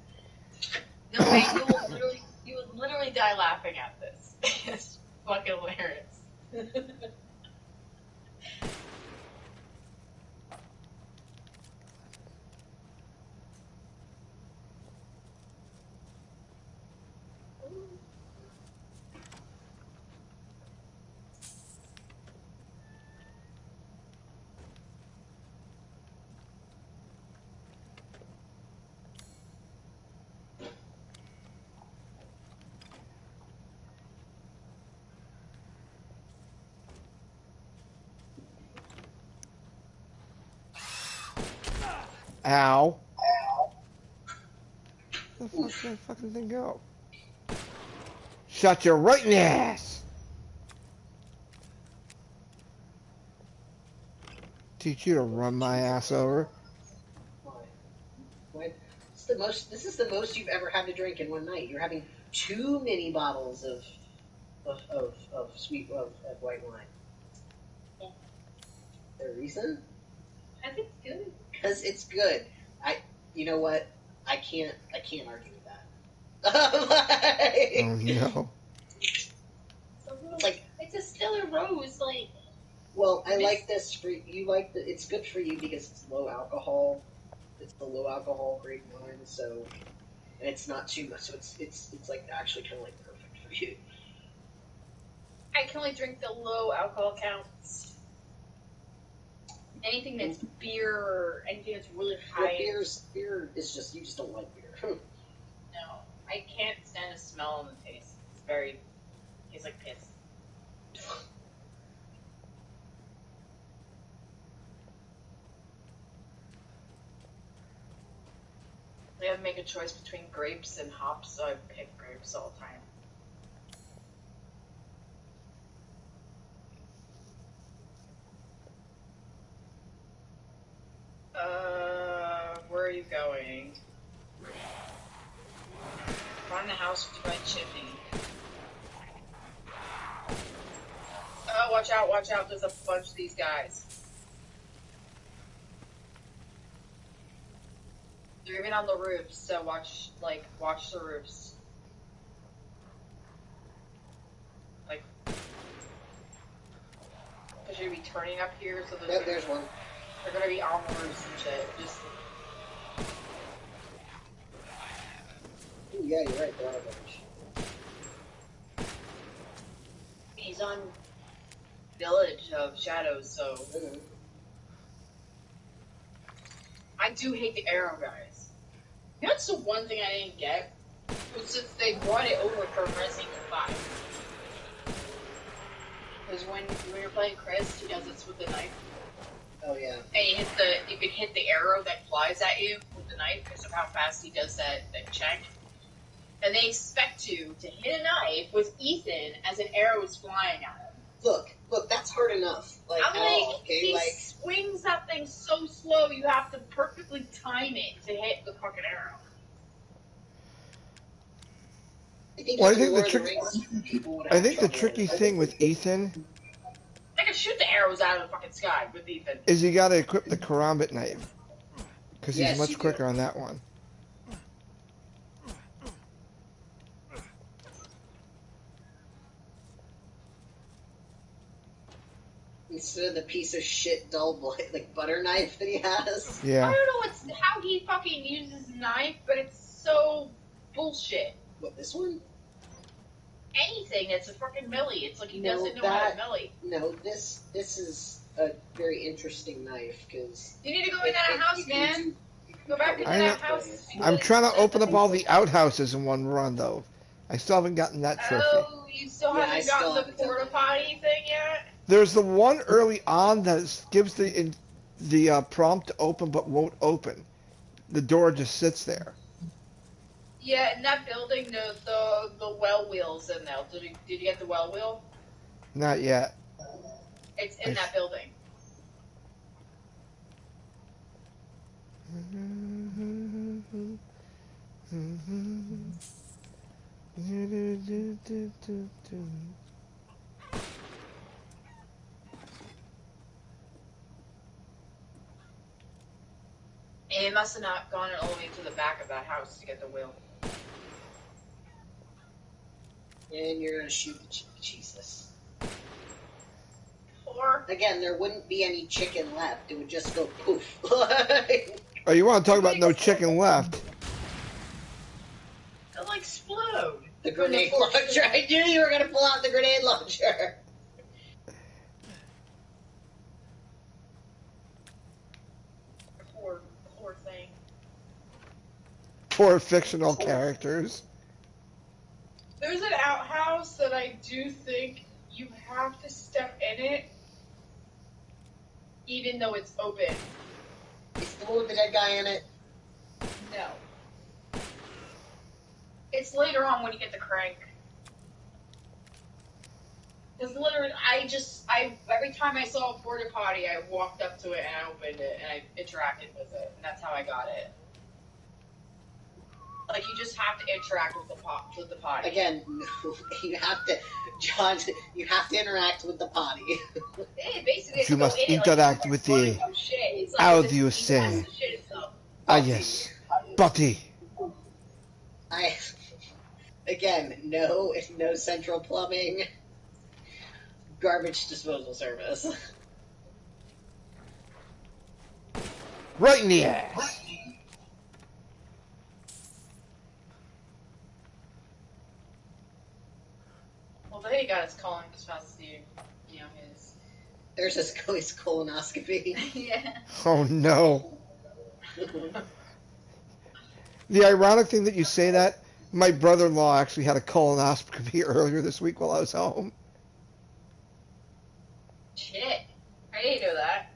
No way, you would literally die laughing at this. It's fucking hilarious. Ow. Where the fuck did that fucking thing go? Shut you right in the ass! Teach you to run my ass over. What? This is the most you've ever had to drink in one night. You're having too many bottles of white wine. Yeah. The reason? I think it's good. Because it's good. You know what? I can't argue with that. Like, Oh no. like, it's a Stellar Rose, like. well, I like this for you. Like it's good for you because it's low alcohol. It's the low alcohol grape wine, so and it's not too much. So it's like actually kind of like perfect for you. I can only drink the low alcohol counts. Anything that's beer or anything that's really high. Beer is just you just don't like beer. No, I can't stand the smell and the taste. Tastes like piss. I have to make a choice between grapes and hops, so I pick grapes all the time. Where are you going? Find the house with the red chimney. Oh, watch out, there's a bunch of these guys. They're even on the roofs, so watch the roofs. Like, because you're gonna be turning up here, so There's one. They're gonna be on the roofs and shit. Just. Ooh, yeah, you're right. There are a bunch. He's on Village of Shadows, so. Mm-hmm. I do hate the arrow guys. You know, that's the one thing I didn't get. Was since they brought it over from Resident Evil 5. Because when you're playing Chris, he does this with the knife. Oh yeah. And you can hit the arrow that flies at you with the knife because of how fast he does that check. and they expect you to hit a knife with Ethan as an arrow is flying at him. Look, that's hard enough. Like, I'm at like, all, okay? he Like, swings that thing so slow, you have to perfectly time it to hit the fucking arrow. Well, I think the tricky thing with Ethan I can shoot the arrows out of the fucking sky with Ethan. is you got to equip the karambit knife because he's Yes, much you do. quicker on that one. Instead of the piece of shit dull blade, like butter knife that he has. I Yeah. don't know how he fucking uses a knife, but it's so bullshit. What, this one? Anything that's a fucking melee, it's like he No, doesn't know how that- to melee. No, this is a very interesting knife because You need to go in that house, man. Go back into I that know- house. I'm trying to open up all the outhouses in one run, though. I still haven't gotten that trophy. Oh, you still Yeah, I haven't still gotten the haven't done porta that. potty thing yet? There's the one early on that gives the prompt to open but won't open. The door just sits there. Yeah, in that building, the well wheel's in there. Did you get the well wheel? Not yet. It's in that building. And it must have not gone all the way to the back of that house to get the wheel. and you're gonna shoot the Jesus. Or Again, there wouldn't be any chicken left. It would just go poof. Oh, you want to talk about no chicken left? it'll explode. The grenade launcher. I knew you were gonna pull out the grenade launcher. Poor thing. Poor fictional characters. There's an outhouse that I do think you have to step in it, even though it's open. Is the one with the dead guy in it? No. It's later on when you get the crank. Because literally, every time I saw a porta potty, I walked up to it and I opened it and I interacted with it, and that's how I got it. Like, you just have to interact with the potty. Again, no, you have to, John. You have to interact with the potty. Yeah, basically, You must interact with the audio say. Ah, yes. Buddy. Again, no central plumbing, garbage disposal service. Right in the ass. Well, then he got his colon capacity, his... There's his colonoscopy. Yeah. Oh, no. The ironic thing that you say that, my brother-in-law actually had a colonoscopy earlier this week while I was home. Shit. I didn't know that.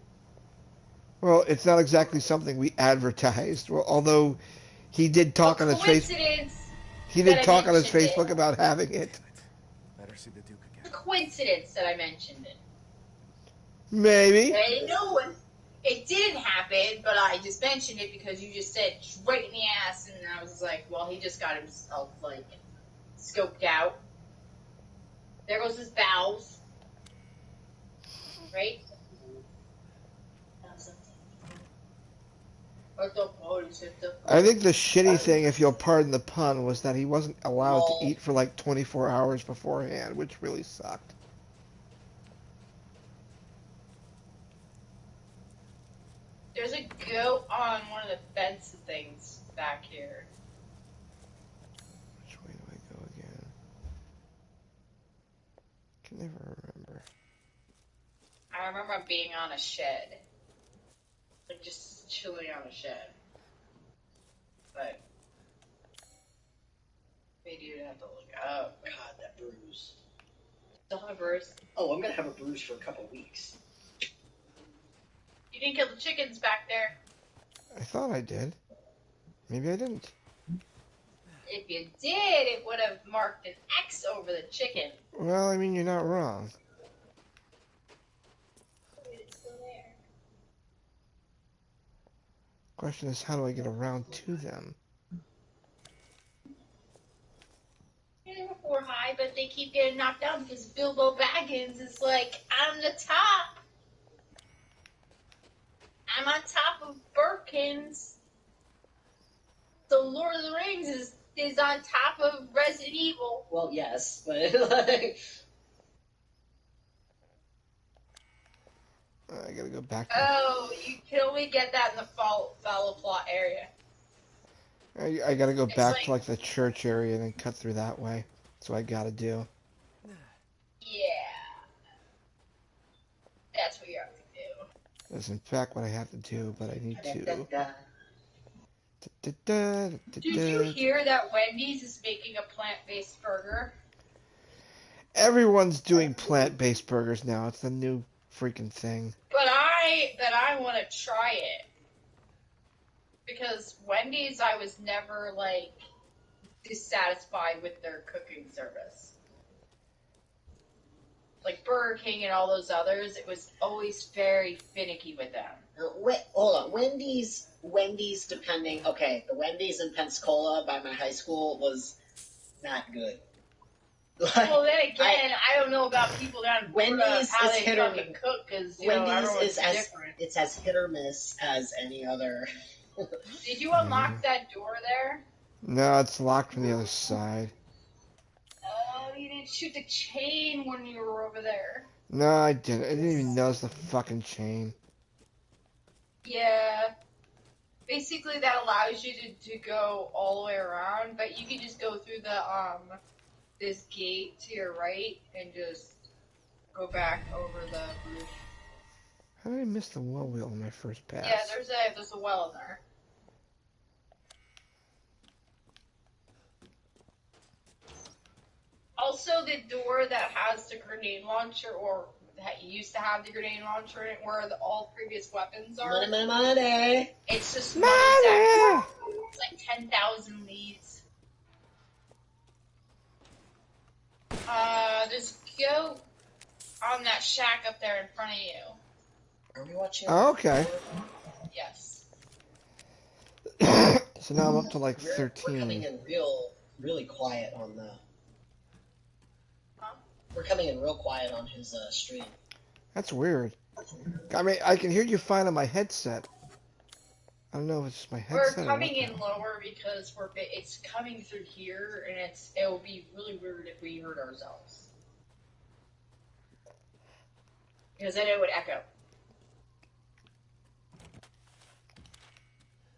Well, it's not exactly something we advertised. Well, although he did talk on his Facebook. Coincidence. He did that I talk on his mentioned Facebook it. about having it. Better see the Duke It's a again. coincidence that I mentioned it. Maybe. I didn't know it didn't happen, but I just mentioned it because you just said right in the ass, and I was like, well, he just got himself, scoped out. There goes his bowels. Right? I think the shitty thing, if you'll pardon the pun, was that he wasn't allowed to eat for like 24 hours beforehand, which really sucked. There's a goat on one of the fence things back here. Which way do I go again? Can never remember. I remember being on a shed. Like, just chilling on a shed. But maybe you'd have to look up. God, that bruise. Still have a bruise. Oh, I'm gonna have a bruise for a couple weeks. You didn't kill the chickens back there. I thought I did. Maybe I didn't. If you did, it would have marked an X over the chicken. Well, I mean, you're not wrong. It's still there. Question is, how do I get around to them? Yeah, they were 4 high, but they keep getting knocked down because Bilbo Baggins is like, I'm the top. I'm on top of Birkins. So Lord of the Rings is on top of Resident Evil. Well, yes, but like, I gotta go back. Oh, you can only get that in the follow plot area. I gotta go back like- to like the church area and then cut through that way. That's what I gotta do. Yeah. That's what you have to do. That's in fact what I have to do, but I need to. Did you hear that Wendy's is making a plant-based burger? Everyone's doing plant-based burgers now. It's the new freaking thing. But I want to try it. Because Wendy's, I was never, like, dissatisfied with their cooking service. Like Burger King and all those others, it was always very finicky with them. hold on. Wendy's, depending. Okay, the Wendy's in Pensacola by my high school was not good. Like, Well, then again, I don't know about people down in Florida, Wendy's how is they hit or fucking miss. cook, because, Wendy's everyone's is as different. it's as hit or miss as any other. Did you unlock that door there? No, it's locked from the other side. Oh, you didn't shoot the chain when you were over there. No, I didn't. I didn't even notice the fucking chain. Yeah. Basically, that allows you to go all the way around, but you can just go through the, this gate to your right and just go back over the roof. How did I miss the well wheel on my first pass? Yeah, there's a well in there. Also, the door that has the grenade launcher, or that used to have the grenade launcher in it, where all previous weapons are, Money. it's just Money! it's like 10,000 leads. There's a goat on that shack up there in front of you. Are we watching? Oh, okay. Yes. So now I'm up to like We're coming 13. in really quiet on the. Huh? We're coming in real quiet on his stream. That's weird. I mean, I can hear you fine on my headset. I don't know if it's just my headset. We're or coming what. in lower because it's coming through here, and it will be really weird if we heard ourselves. Because then it would echo.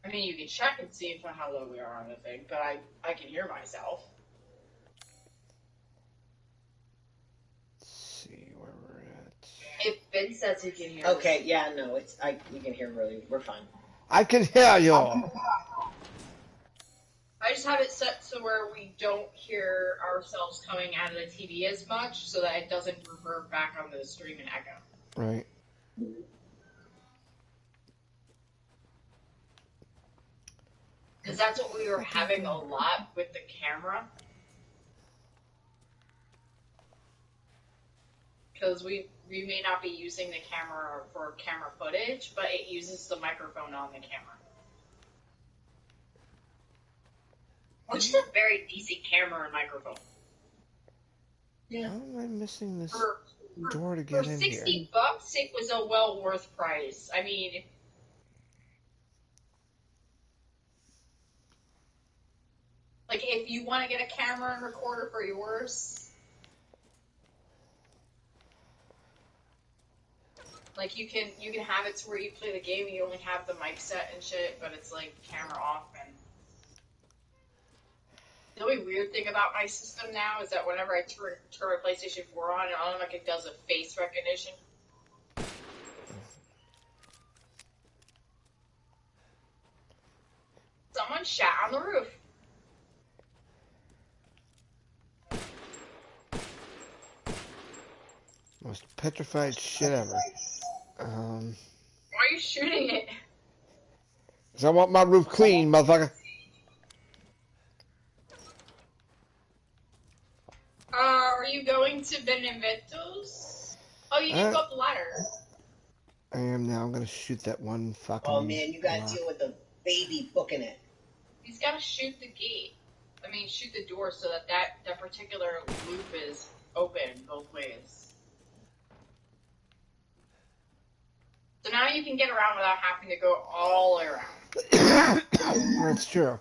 I mean, you can check and see how low we are on the thing, but I can hear myself. Let's see where we're at. If Ben says he can hear Okay, yeah, no, we can hear we're fine. I can hear you. I just have it set to where we don't hear ourselves coming out of the TV as much, so that it doesn't revert back onto the stream and echo. Right. Because that's what we were having a lot with the camera. Because we may not be using the camera for camera footage, but it uses the microphone on the camera. Which is a very decent camera and microphone. Yeah. How am I missing this For door to for get in here? $60, it was a well worth price. I mean, like if you want to get a camera and recorder for yours, like you can have it to where you play the game and you only have the mic set and shit, but it's like camera off. And the only weird thing about my system now is that whenever I turn my PlayStation 4 on, it automatically does a face recognition. Someone shat on the roof. Most petrified shit ever. Why are you shooting it? 'Cause I want my roof clean, motherfucker. are you going to Beneventos? Oh, you need to go up the ladder. I am now. I'm gonna shoot that one fucking. Oh man, you gotta rock. deal with the baby booking it. He's got to shoot the gate. I mean, shoot the door so that particular loop is open both ways. So now you can get around without having to go all the way around. That's true.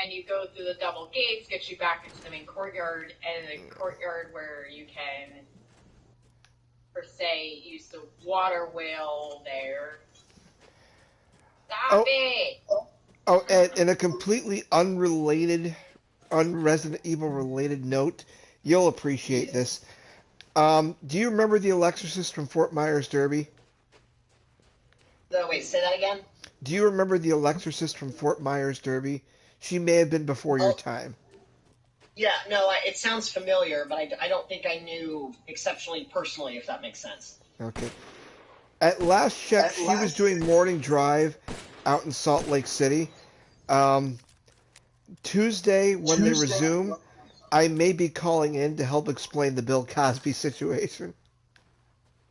And you go through the double gates, gets you back into the main courtyard, and in the courtyard where you can, per se, use the water wheel there. Stop it! Oh, and in a completely unrelated, un-Resident Evil related note, you'll appreciate this. Do you remember the Alexorcist from Fort Myers Derby? No, wait, say that again? Do you remember the Alexorcist from Fort Myers Derby? She may have been before your time. Yeah, no, it sounds familiar, but I don't think I knew exceptionally personally, if that makes sense. Okay. At last check, she was doing morning drive out in Salt Lake City. Tuesday, when they resume, I may be calling in to help explain the Bill Cosby situation.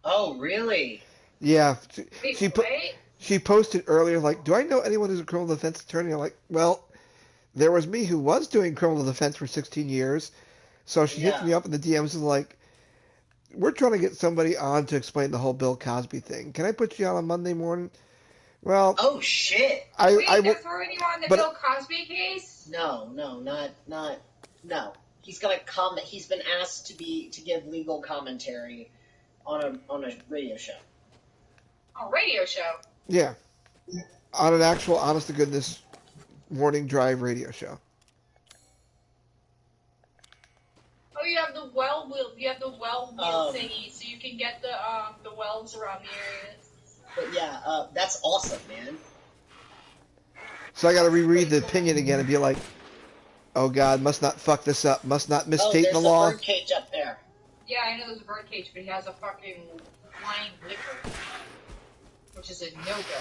Oh, really? Yeah. Wait. She posted earlier, like, do I know anyone who's a criminal defense attorney? I'm like, well, there was me who was doing criminal defense for 16 years. So she hits me up in the DMs and like, we're trying to get somebody on to explain the whole Bill Cosby thing. Can I put you on Monday morning? Well, oh shit! Wait, they're throwing you on the Bill Cosby case? No, not. No, he's gonna come. He's been asked to give legal commentary on a radio show. A radio show? Yeah, on an actual, honest to goodness morning drive radio show. Oh, you have the well wheel. You have the well wheel thingy, so you can get the wells around the areas. But yeah, that's awesome, man. So I got to reread the opinion again and be like, oh God, must not fuck this up, must not misstate the law. There's a bird cage up there. Yeah, I know there's a bird cage, but he has a fucking flying liquor, which is a no-go.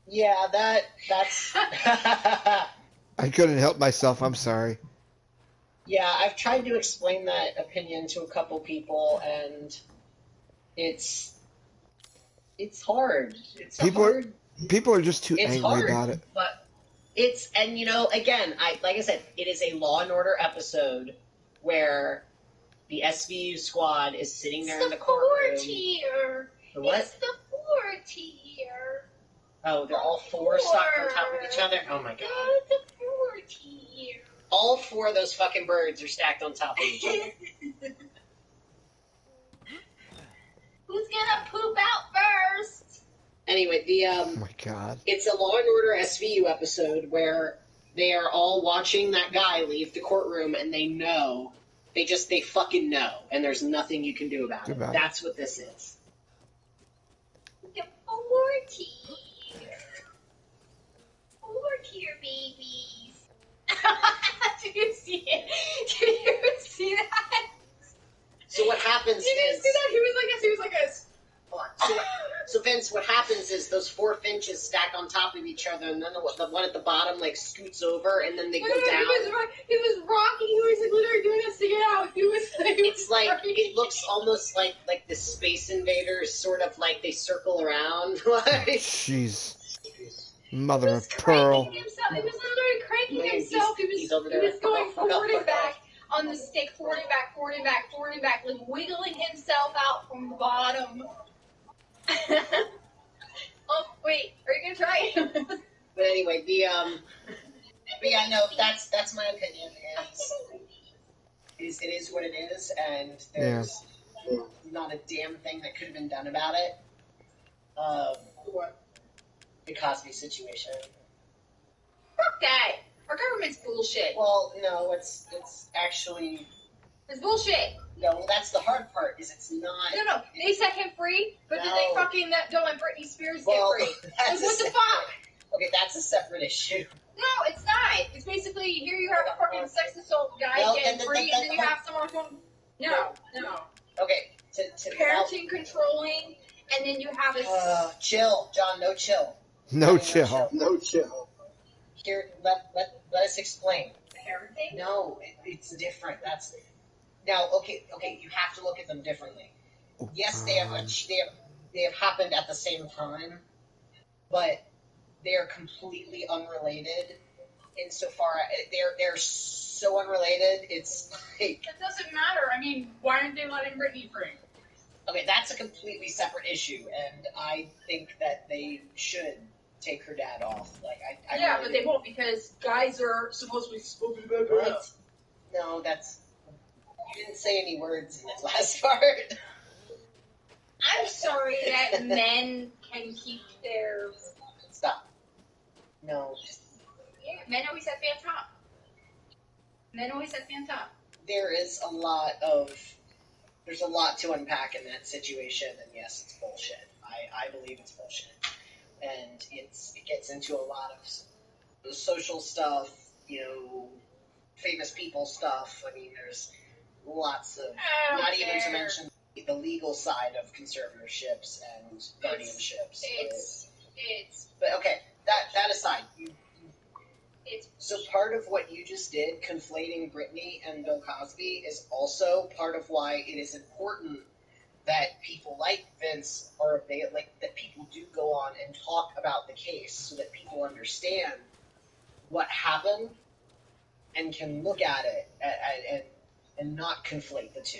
Yeah, that's. I couldn't help myself. I'm sorry. Yeah, I've tried to explain that opinion to a couple people, and it's hard. People are just too angry about it. But and again, like I said, it is a Law and Order episode where the SVU squad is sitting there in the courtroom. Tier. The what? It's the 4 tier. Oh, they're all four stacked on top of each other? Oh my god. It's the 4 tier. All four of those fucking birds are stacked on top of each other. Who's gonna poop out first? Anyway, oh my god. It's a Law and Order SVU episode where they are all watching that guy leave the courtroom and they know. They fucking know. And there's nothing you can do about it. That's what this is. The 4 tier. 4 tier babies. Did you see it? Did you see that? So what happens Did you see that? He was like a... Hold on. So Vince, what happens is those 4 finches stack on top of each other, and then the one at the bottom scoots over, and then they go down. He was rocking. He was literally doing this to get out. It looks almost like the Space Invaders, sort of like they circle around. Jeez. Mother of pearl. He was literally cranking himself. He was going forward and back on the stick, forward and back, forward and back, forward and back, like wiggling himself out from the bottom. Oh wait, are you gonna try it? But anyway, but yeah, no, that's my opinion. It is what it is, and there's not a damn thing that could have been done about it. The Cosby situation. Fuck that. Our government's bullshit. Well, no, it's actually. It's bullshit. No, well, that's the hard part. Is it's not. No. They set him free, but then they fucking don't let Britney Spears get free. Like, what the fuck? Okay, that's a separate issue. No, it's not. It's basically here you have a fucking sex assault guy getting free, and then you have someone going. No. Okay, parenting controlling, and then you have a chill, John. No chill. No chill. No chill. Here, let us explain. parenting. No, it's different. That's now okay. You have to look at them differently. Yes, they have happened at the same time, but they are completely unrelated. Insofar, they're so unrelated. It's like It doesn't matter. I mean, why aren't they letting Britney free? okay, that's a completely separate issue, and I think that they should take her dad off. Like I Yeah, really but they do. won't because guys are supposed to be spoken about girls. What? No, that's you didn't say any words in that last part. I'm sorry that men can keep their. Stop. No, Yeah, men always have fan top. Men always have fan top. there's a lot to unpack in that situation, and yes, it's bullshit. I believe it's bullshit, and it gets into a lot of social stuff, famous people stuff. I mean, there's lots of I don't not even to care. mention the legal side of conservatorships and guardianships. It's But okay, that aside, it's so part of what you just did, conflating Britney and Bill Cosby, is also part of why it is important that people like Vince that people do go on and talk about the case so that people understand what happened and can look at it and not conflate the two.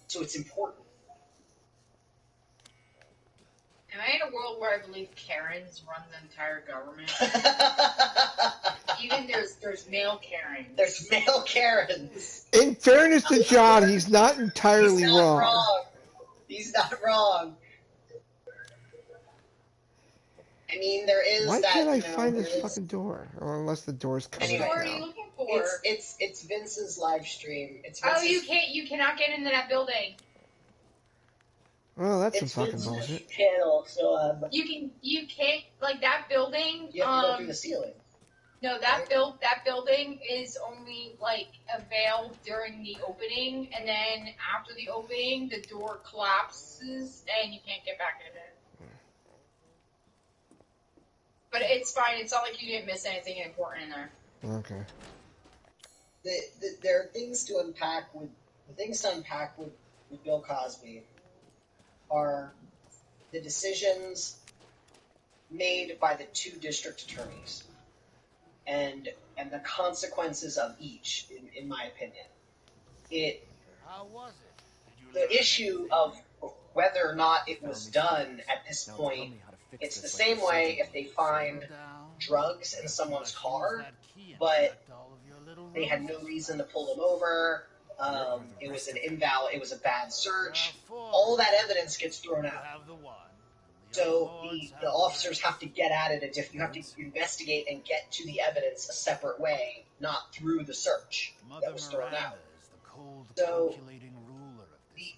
So it's important. Am I in a world where I believe Karens run the entire government? Even there's male Karens. There's male Karens. In fairness to John, he's not entirely He's not wrong. wrong. He's not wrong. I mean, there is Why that. can't I you know, find this there is- fucking door? Or unless the door's covered Anyway. up What are you now. looking for? It's Vince's live stream. It's Oh, Vince's, you cannot get into that building. Well, that's some it's fucking Vince's bullshit. channel, so You can't like that building. you have to go through the ceiling. No, that building is only like available during the opening, and then after the opening, the door collapses and you can't get back in it. But it's fine. It's not like you didn't miss anything important in there. Okay. There are things to unpack with Bill Cosby are the decisions made by the two district attorneys and the consequences of each, in my opinion. How was it? Did you The learn issue of whether or not it was done at this point, it's the same way if they find drugs in someone's car, but they had no reason to pull them over. It was it was a bad search. All that evidence gets thrown out. So the officers have to get at it you have to investigate and get to the evidence a separate way, not through the search that was thrown out. So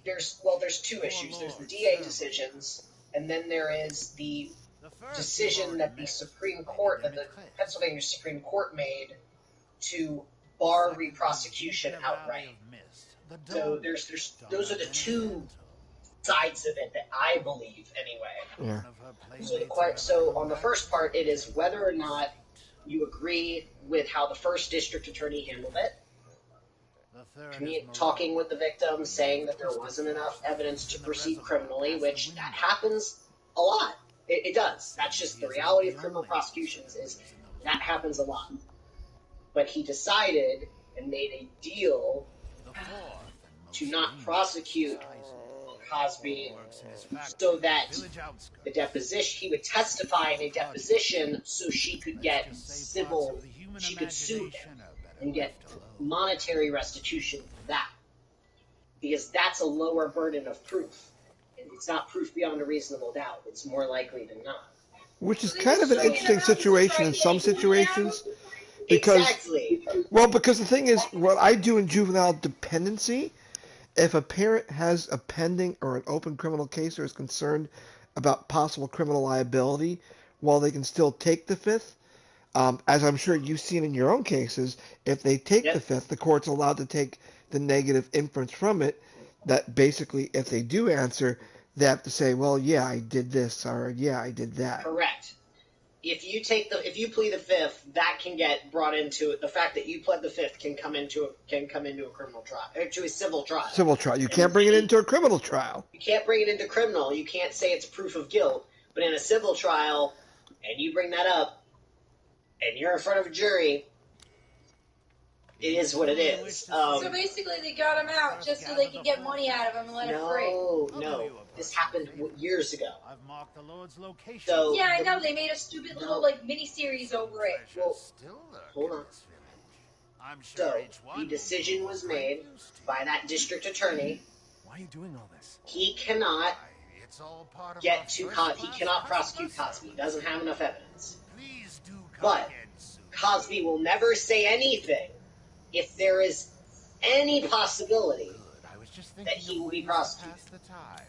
there's two issues. There's the DA decisions, and then there is the decision that the Pennsylvania Supreme Court made to bar reprosecution outright. So those are the two sides of it that I believe, anyway. Yeah. So on the first part, it is whether or not you agree with how the first district attorney handled it. Talking with the victim, saying that there wasn't enough evidence to proceed criminally, which that happens a lot. It does. That's just the reality of criminal prosecutions, is that happens a lot. But he decided and made a deal to not prosecute Cosby so that the deposition, he would testify in a deposition so she could get she could sue him and get monetary restitution for that. Because that's a lower burden of proof. It's not proof beyond a reasonable doubt. It's more likely than not. Which is kind of an interesting situation in some situations. Because, Exactly. well, because the thing is, what I do in juvenile dependency, if a parent has a pending or an open criminal case or is concerned about possible criminal liability, while they can still take the fifth, as I'm sure you've seen in your own cases, if they take the fifth, the court's allowed to take the negative inference from it that basically, if they do answer, they have to say, well, yeah, I did this, or yeah, I did that. Correct. If you plead the fifth, that can get brought into it. The fact that you pled the fifth can come into a criminal trial, to a civil trial. Civil trial. You can't bring it into a criminal trial. You can't bring it into criminal. You can't say it's proof of guilt. But in a civil trial, and you bring that up, and you're in front of a jury, it is what it is. So basically, they got him out just so they could get money out of him and let him free. No. This happened years ago. I've marked the Lord's location. So Yeah, I know. They made a stupid little mini-series over it. Well, hold on. I'm sure So each one the decision was made by that district attorney. Why are you doing all this? He cannot It's all part of get our to first He class cannot prosecute process. Cosby. He doesn't have enough evidence. Please do come But again soon. Cosby will never say anything if there is any possibility. Good. I was just thinking that he of will be ways to prosecuted. pass the time.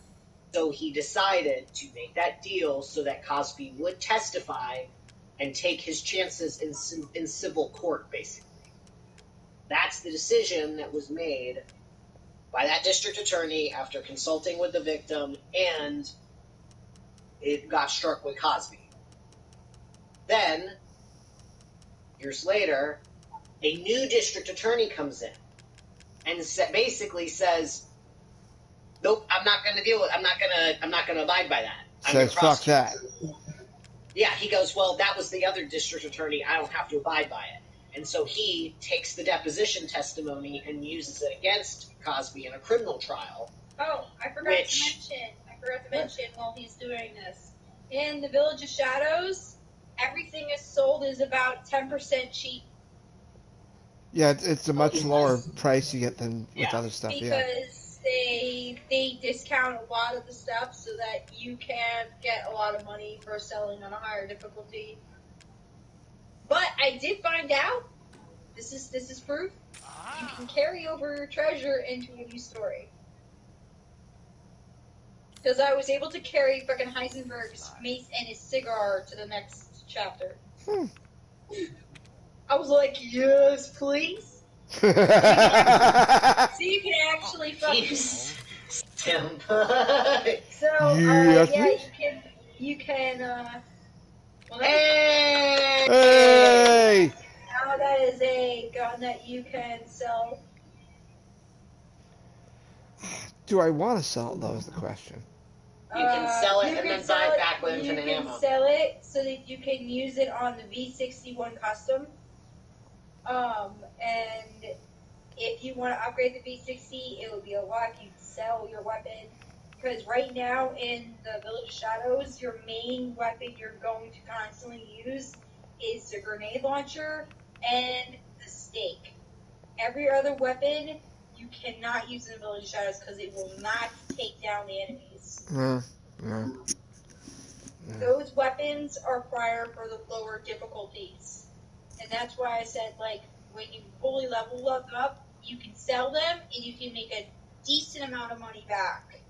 So he decided to make that deal so that Cosby would testify and take his chances in civil court, basically. That's the decision that was made by that district attorney after consulting with the victim, and it got struck with Cosby. Then, years later, a new district attorney comes in and basically says, "Nope, I'm not going to deal with. I'm not going to abide by that." Says fuck that. Yeah, he goes, "Well, that was the other district attorney. I don't have to abide by it." And so he takes the deposition testimony and uses it against Cosby in a criminal trial. Oh, I forgot to mention while he's doing this. In the Village of Shadows, everything is sold as about 10% cheap. Yeah, it's a much lower price you get than with other stuff. Because they discount a lot of the stuff so that you can get a lot of money for selling on a higher difficulty. But I did find out, this is proof, you can carry over your treasure into a new story. Because I was able to carry fucking Heisenberg's mace and his cigar to the next chapter. I was like, yes, please. So you can actually fucking... Tim. So, you can, well, Hey! now that is a gun that you can sell. Do I want to sell it, though, is the question. You can sell it You and can then sell buy it- it back with infinite You can ammo. sell it so that you can use it on the V61 custom. And if you want to upgrade the V60, it would be a lot. You'd sell your weapon. Because right now in the Village of Shadows, your main weapon you're going to constantly use is the grenade launcher and the stake. Every other weapon you cannot use in the Village of Shadows because it will not take down the enemies. Yeah. Those weapons are prior for the lower difficulties. And that's why I said, like, when you fully level them up, you can sell them and you can make a decent amount of money back.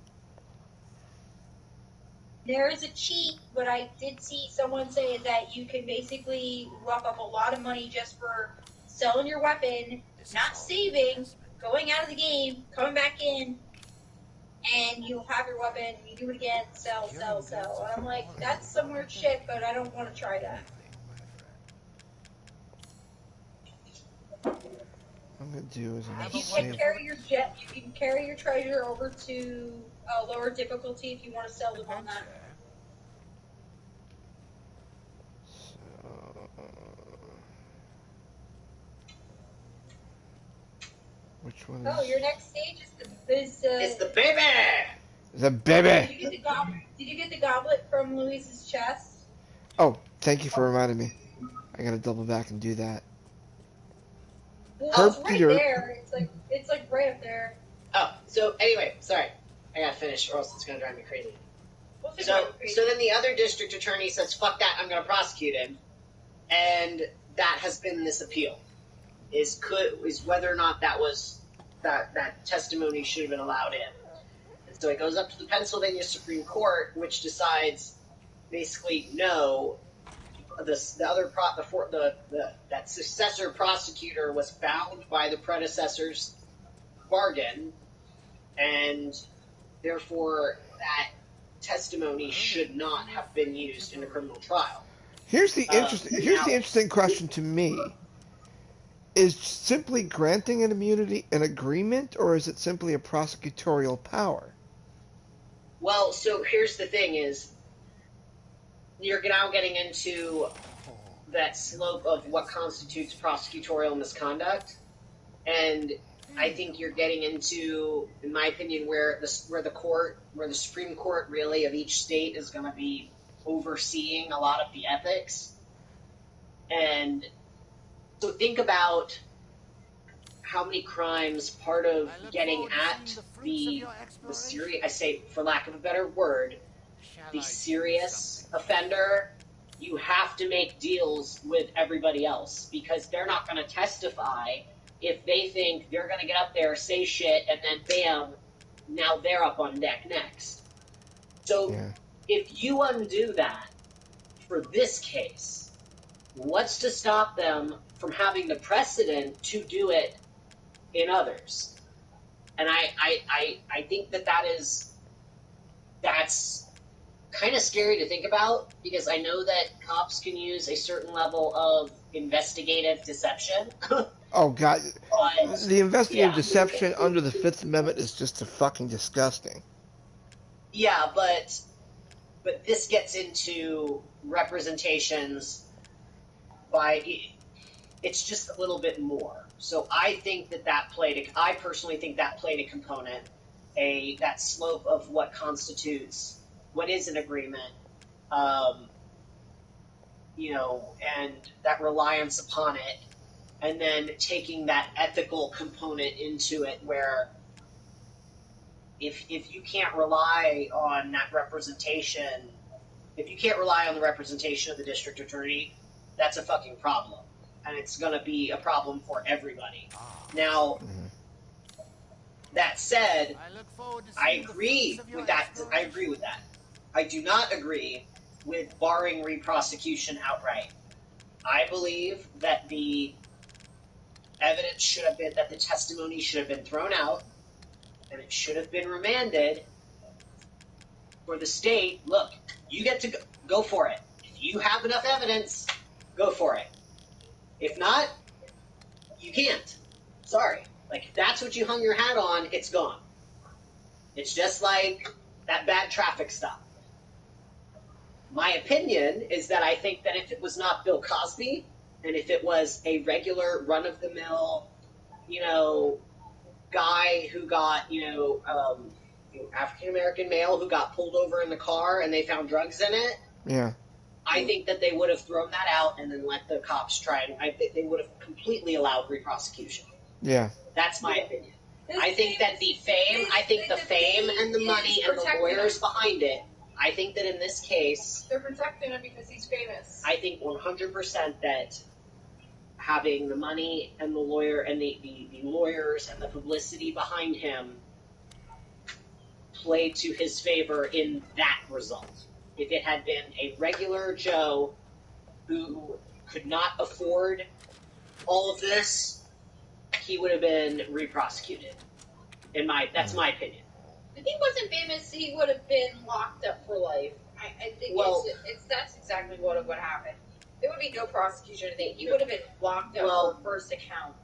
There is a cheat, but I did see someone say that you can basically rough up a lot of money just for selling your weapon, not saving, going out of the game, coming back in, and you'll have your weapon, you do it again, sell. And I'm like, that's some weird shit, but I don't want to try that. What I'm going to do is I'm going You to can save. carry your treasure over to a lower difficulty if you want to sell them on that. Which one Oh, is... your next stage is It's the baby! The baby! Did you get the goblet from Louise's chest? Oh, thank you for reminding me. I got to double back and do that. Well, Herb it's right Peter. there. It's like right up there. Oh, so anyway, sorry. I gotta finish or else it's gonna drive me crazy. We'll figure So, it out. so then the other district attorney says, fuck that, I'm gonna prosecute him. And that has been this appeal. Is whether or not that testimony should have been allowed in. And so it goes up to the Pennsylvania Supreme Court, which decides basically no. That successor prosecutor was bound by the predecessor's bargain, and therefore that testimony should not have been used in a criminal trial. Here's the now- interesting question to me. Is simply granting an immunity an agreement, or is it simply a prosecutorial power? Well, so here's the thing is, you're now getting into that slope of what constitutes prosecutorial misconduct, and I think you're getting into, in my opinion, where the Supreme Court really of each state is going to be overseeing a lot of the ethics. And so think about how many crimes part of getting at the serious, I say for lack of a better word, the serious offender, you have to make deals with everybody else because they're not going to testify if they think they're going to get up there, say shit, and then bam, now they're up on deck next. So if you undo that for this case, what's to stop them from having the precedent to do it in others? And I think that's kind of scary to think about because I know that cops can use a certain level of investigative deception. Oh, God. But, The investigative deception under the Fifth Amendment is just fucking disgusting. Yeah, but this gets into representations by, it's just a little bit more. So I think I personally think that played a component, that slope of what constitutes, what is an agreement, and that reliance upon it, and then taking that ethical component into it where if you can't rely on that representation, if you can't rely on the representation of the district attorney, that's a fucking problem. And it's going to be a problem for everybody. Now, that said, I agree with that. I do not agree with barring re-prosecution outright. I believe that the evidence should have been, that the testimony should have been thrown out, and it should have been remanded for the state. Look, you get to go for it. If you have enough evidence, go for it. If not, you can't. Sorry. Like, if that's what you hung your hat on, it's gone. It's just like that bad traffic stop. My opinion is that I think that if it was not Bill Cosby, and if it was a regular run-of-the-mill, guy who got, African-American male who got pulled over in the car and they found drugs in it, Yeah. I think that they would have thrown that out and then let the cops try and I think they would have completely allowed re-prosecution. Yeah. That's my opinion. I think that the fame and the money and the lawyers behind it, I think that in this case, They're protecting him because he's famous. I think 100% that having the money and the lawyer and the lawyers and the publicity behind him played to his favor in that result. If it had been a regular Joe who could not afford all of this, he would have been re-prosecuted. That's my opinion. If he wasn't famous, he would have been locked up for life. I think that's exactly what would happen. There would be no prosecution. I think he would have been locked up for first account.